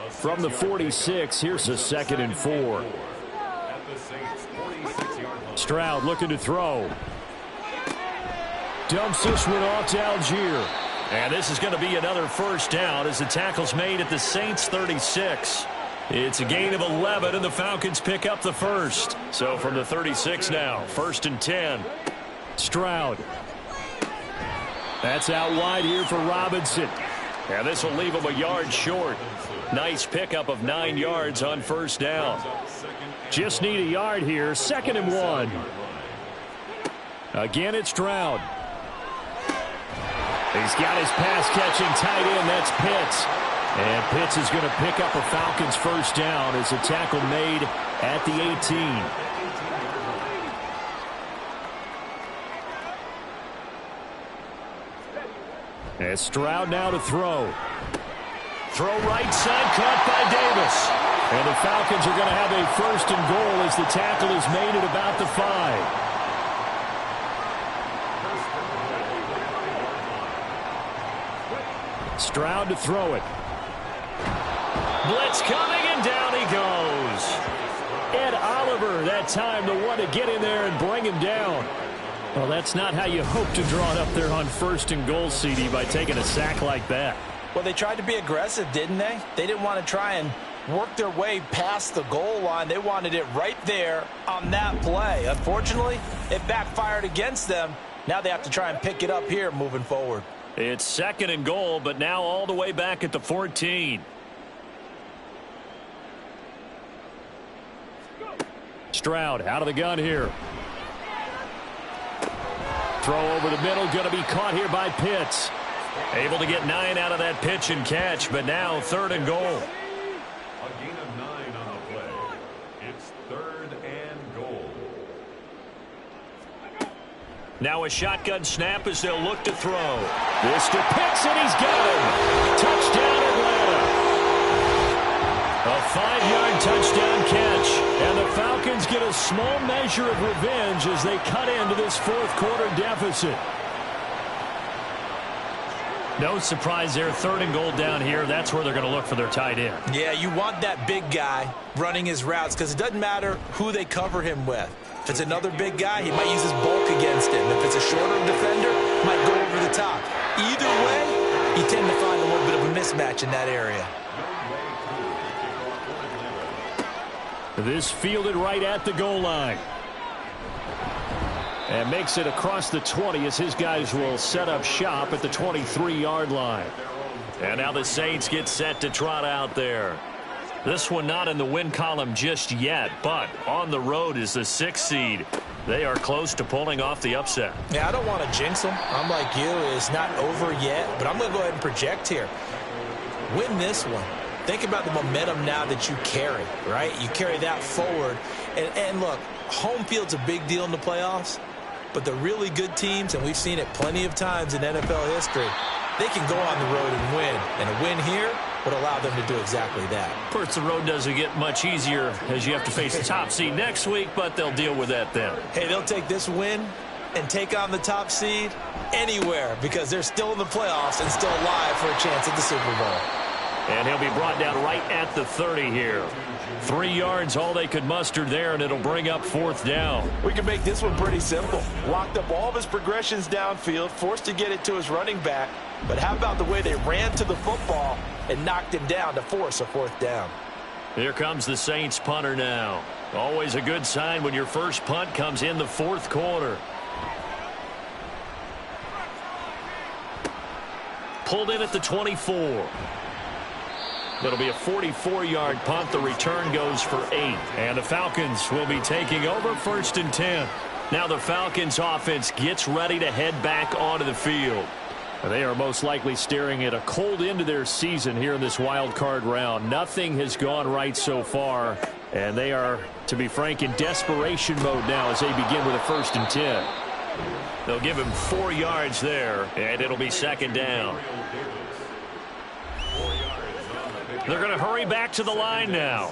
From the 46, here's a 2nd and 4. Stroud looking to throw. Dumps this one off to Algier. And this is going to be another 1st down as the tackle's made at the Saints 36. It's a gain of 11, and the Falcons pick up the 1st. So from the 36 now, 1st and 10. Stroud. That's out wide here for Robinson. And this will leave him a yard short. Nice pickup of 9 yards on 1st down. Just need a yard here. 2nd and 1. Again, it's Stroud. He's got his pass-catching tight end. That's Pitts. And Pitts is going to pick up a Falcons 1st down as a tackle made at the 18. As Stroud now to throw. Throw right side, caught by Davis. And the Falcons are going to have a 1st and goal as the tackle is made at about the 5. Stroud to throw it. Blitz coming, and down he goes. Ed Oliver, that time the one to get in there and bring him down. Well, that's not how you hope to draw it up there on 1st and goal, CD, by taking a sack like that. Well, they tried to be aggressive, didn't they? They didn't want to try and work their way past the goal line. They wanted it right there on that play. Unfortunately, it backfired against them. Now they have to try and pick it up here moving forward. It's 2nd and goal, but now all the way back at the 14. Stroud out of the gun here. Throw over the middle, going to be caught here by Pitts. Able to get 9 out of that pitch and catch, but now 3rd and goal. A gain of 9 on the play. It's 3rd and goal. Now a shotgun snap as they'll look to throw. This to Pitts, and he's got him. Touchdown, Atlanta. A 5-yard touchdown catch. And the Falcons get a small measure of revenge as they cut into this 4th quarter deficit. No surprise there. 3rd and goal down here. That's where they're going to look for their tight end. Yeah, you want that big guy running his routes because it doesn't matter who they cover him with. If it's another big guy, he might use his bulk against him. If it's a shorter defender, he might go over the top. Either way, you tend to find a little bit of a mismatch in that area. This fielded right at the goal line. And makes it across the 20 as his guys will set up shop at the 23-yard line. And now the Saints get set to trot out there. This one not in the win column just yet, but on the road is the 6th seed. They are close to pulling off the upset. Yeah, I don't want to jinx them. I'm like you. It's not over yet, but I'm going to go ahead and project here. Win this one. Think about the momentum now that you carry, right? You carry that forward. And look, home field's a big deal in the playoffs, but the really good teams, and we've seen it plenty of times in NFL history, they can go on the road and win. And a win here would allow them to do exactly that. Of course, the road doesn't get much easier as you have to face the top seed next week, but they'll deal with that then. Hey, they'll take this win and take on the top seed anywhere because they're still in the playoffs and still alive for a chance at the Super Bowl. And he'll be brought down right at the 30 here. 3 yards, all they could muster there, and it'll bring up 4th down. We can make this one pretty simple. Locked up all of his progressions downfield, forced to get it to his running back. But how about the way they ran to the football and knocked him down to force a 4th down? Here comes the Saints punter now. Always a good sign when your first punt comes in the 4th quarter. Pulled in at the 24. It'll be a 44-yard punt. The return goes for 8. And the Falcons will be taking over 1st and 10. Now the Falcons offense gets ready to head back onto the field. They are most likely staring at a cold end to their season here in this wild card round. Nothing has gone right so far. And they are, to be frank, in desperation mode now as they begin with a 1st and 10. They'll give him 4 yards there, and it'll be 2nd down. They're going to hurry back to the line now.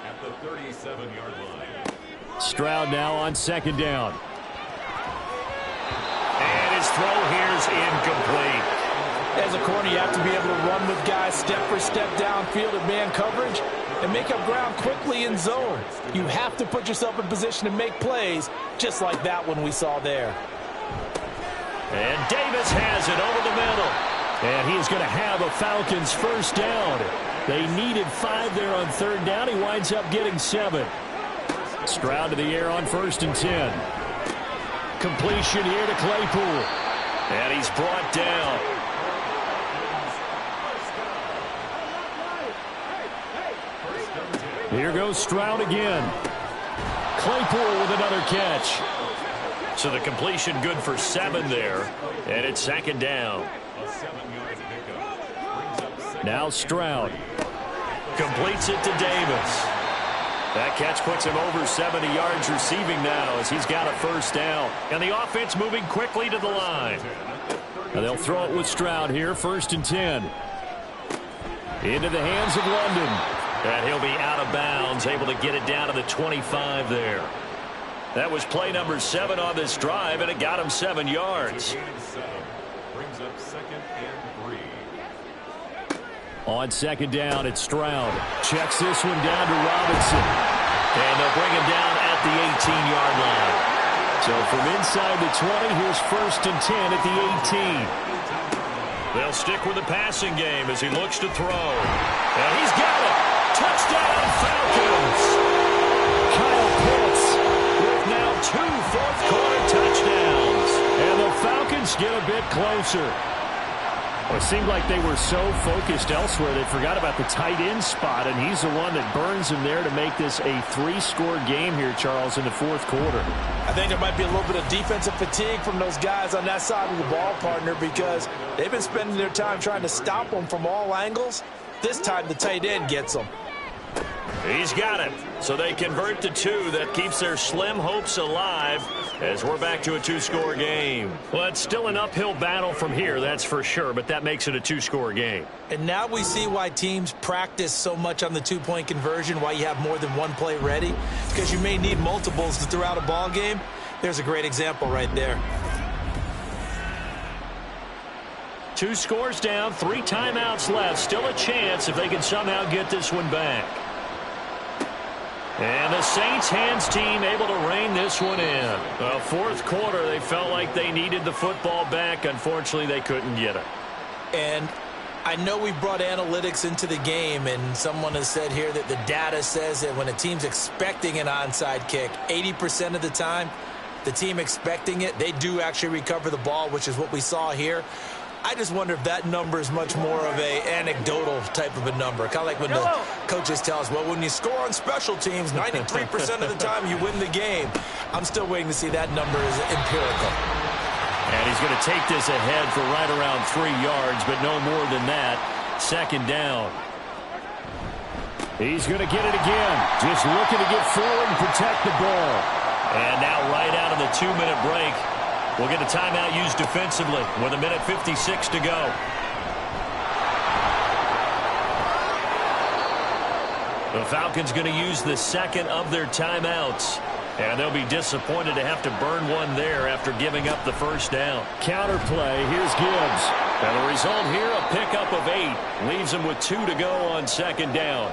At the 37-yard line. Stroud now on 2nd down. And his throw here's incomplete. As a corner, you have to be able to run with guys step for step downfield at man coverage and make up ground quickly in zone. You have to put yourself in position to make plays just like that one we saw there. And Davis has it over the middle. And he's going to have a Falcons 1st down. They needed 5 there on 3rd down. He winds up getting 7. Stroud to the air on 1st and 10. Completion here to Claypool. And he's brought down. Here goes Stroud again. Claypool with another catch. So the completion good for 7 there. And it's 2nd down. Now Stroud. Completes it to Davis. That catch puts him over 70 yards receiving now as he's got a 1st down. And the offense moving quickly to the line. And they'll throw it with Stroud here, 1st and 10. Into the hands of London. And he'll be out of bounds, able to get it down to the 25 there. That was play number 7 on this drive, and it got him 7 yards. Brings up 2nd and 3. On 2nd down, it's Stroud. Checks this one down to Robinson. And they'll bring him down at the 18-yard line. So from inside the 20, here's 1st and 10 at the 18. They'll stick with the passing game as he looks to throw. And he's got it. Touchdown, Falcons. Kyle Pitts with now 2 fourth-quarter touchdowns. And the Falcons get a bit closer. Well, it seemed like they were so focused elsewhere they forgot about the tight end spot, and he's the one that burns them there to make this a 3-score game here, Charles, in the 4th quarter. I think there might be a little bit of defensive fatigue from those guys on that side of the ball, partner, because they've been spending their time trying to stop them from all angles. This time the tight end gets them. He's got it. So they convert to 2. That keeps their slim hopes alive as we're back to a 2-score game. Well, it's still an uphill battle from here, that's for sure, but that makes it a 2-score game. And now we see why teams practice so much on the 2-point conversion, why you have more than one play ready, because you may need multiples throughout a ball game. There's a great example right there. 2 scores down, 3 timeouts left. Still a chance if they can somehow get this one back. And the Saints hands team able to rein this one in. The 4th quarter, they felt like they needed the football back. Unfortunately, they couldn't get it. And I know we brought analytics into the game, and someone has said here that the data says that when a team's expecting an onside kick, 80% of the time, the team expecting it, they do actually recover the ball, which is what we saw here. I just wonder if that number is much more of a anecdotal type of a number. Kind of like when the coaches tell us, well, when you score on special teams, 93% of the time you win the game. I'm still waiting to see that number is empirical. And he's going to take this ahead for right around 3 yards, but no more than that. 2nd down. He's going to get it again. Just looking to get forward and protect the ball. And now right out of the 2-minute break, we'll get a timeout used defensively with 1:56 to go. The Falcons going to use the 2nd of their timeouts. And they'll be disappointed to have to burn one there after giving up the 1st down. Counterplay, here's Gibbs. And the result here, a pickup of 8. Leaves them with 2 to go on 2nd down.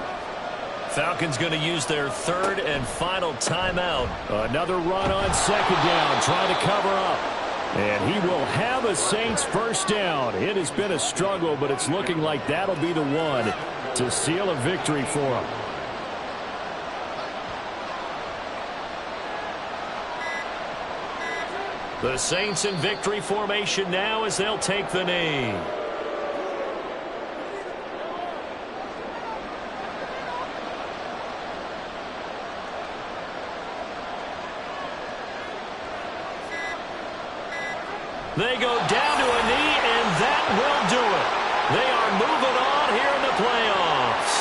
Falcons going to use their 3rd and final timeout. Another run on 2nd down, trying to cover up. And he will have a Saints 1st down. It has been a struggle, but it's looking like that'll be the one to seal a victory for him. The Saints in victory formation now as they'll take the knee. They go down to a knee, and that will do it. They are moving on here in the playoffs.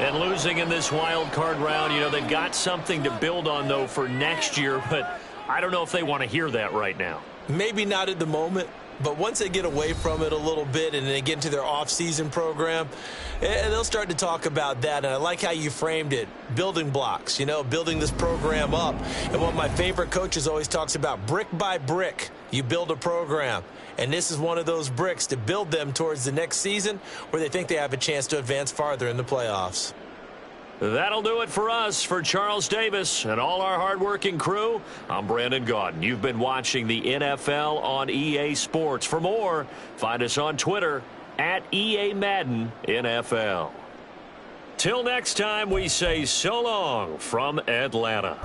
And losing in this wild card round, you know, they've got something to build on, though, for next year, but I don't know if they want to hear that right now. Maybe not at the moment. But once they get away from it a little bit and they get into their off-season program, they'll start to talk about that. And I like how you framed it, building blocks, you know, building this program up. And one of my favorite coaches always talks about brick by brick, you build a program. And this is one of those bricks to build them towards the next season where they think they have a chance to advance farther in the playoffs. That'll do it for us. For Charles Davis and all our hardworking crew, I'm Brandon Gaudin. You've been watching the NFL on EA Sports. For more, find us on Twitter at EA Madden NFL. Till next time, we say so long from Atlanta.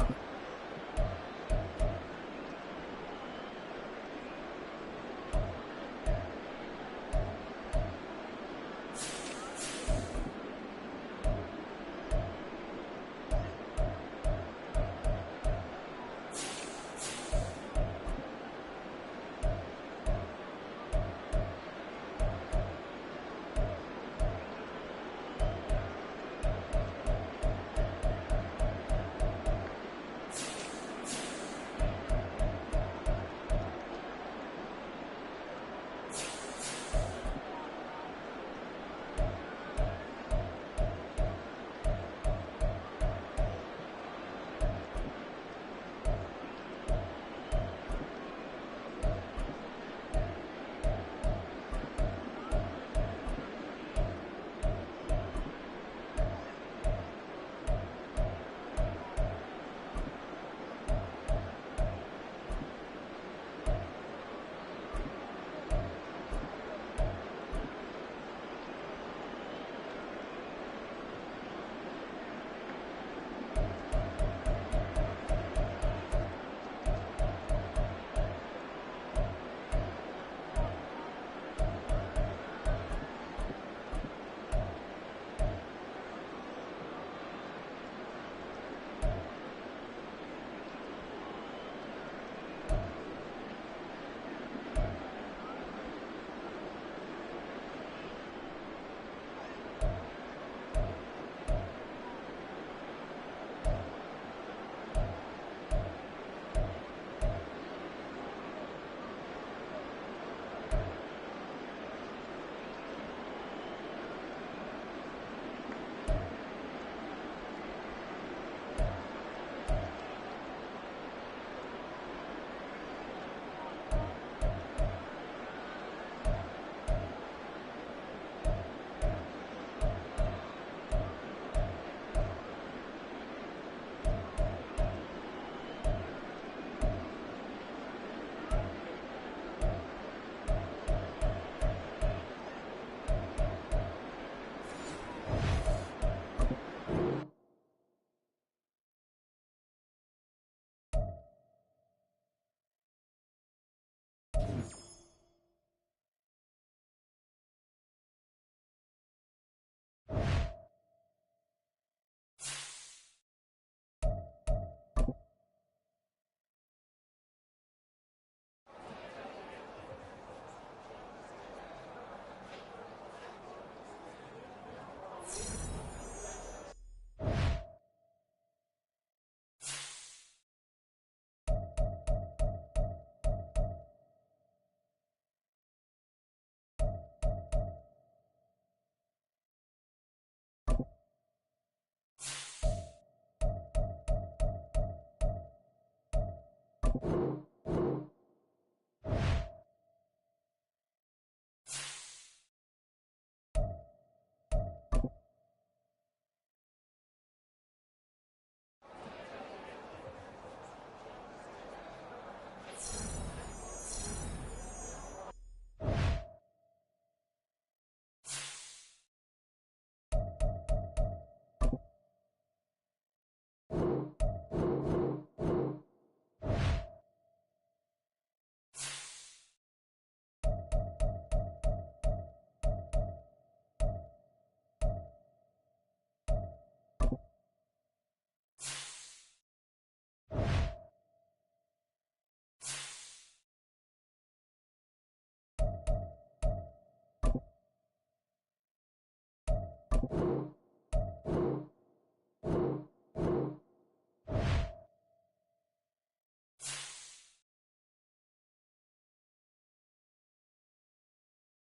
it.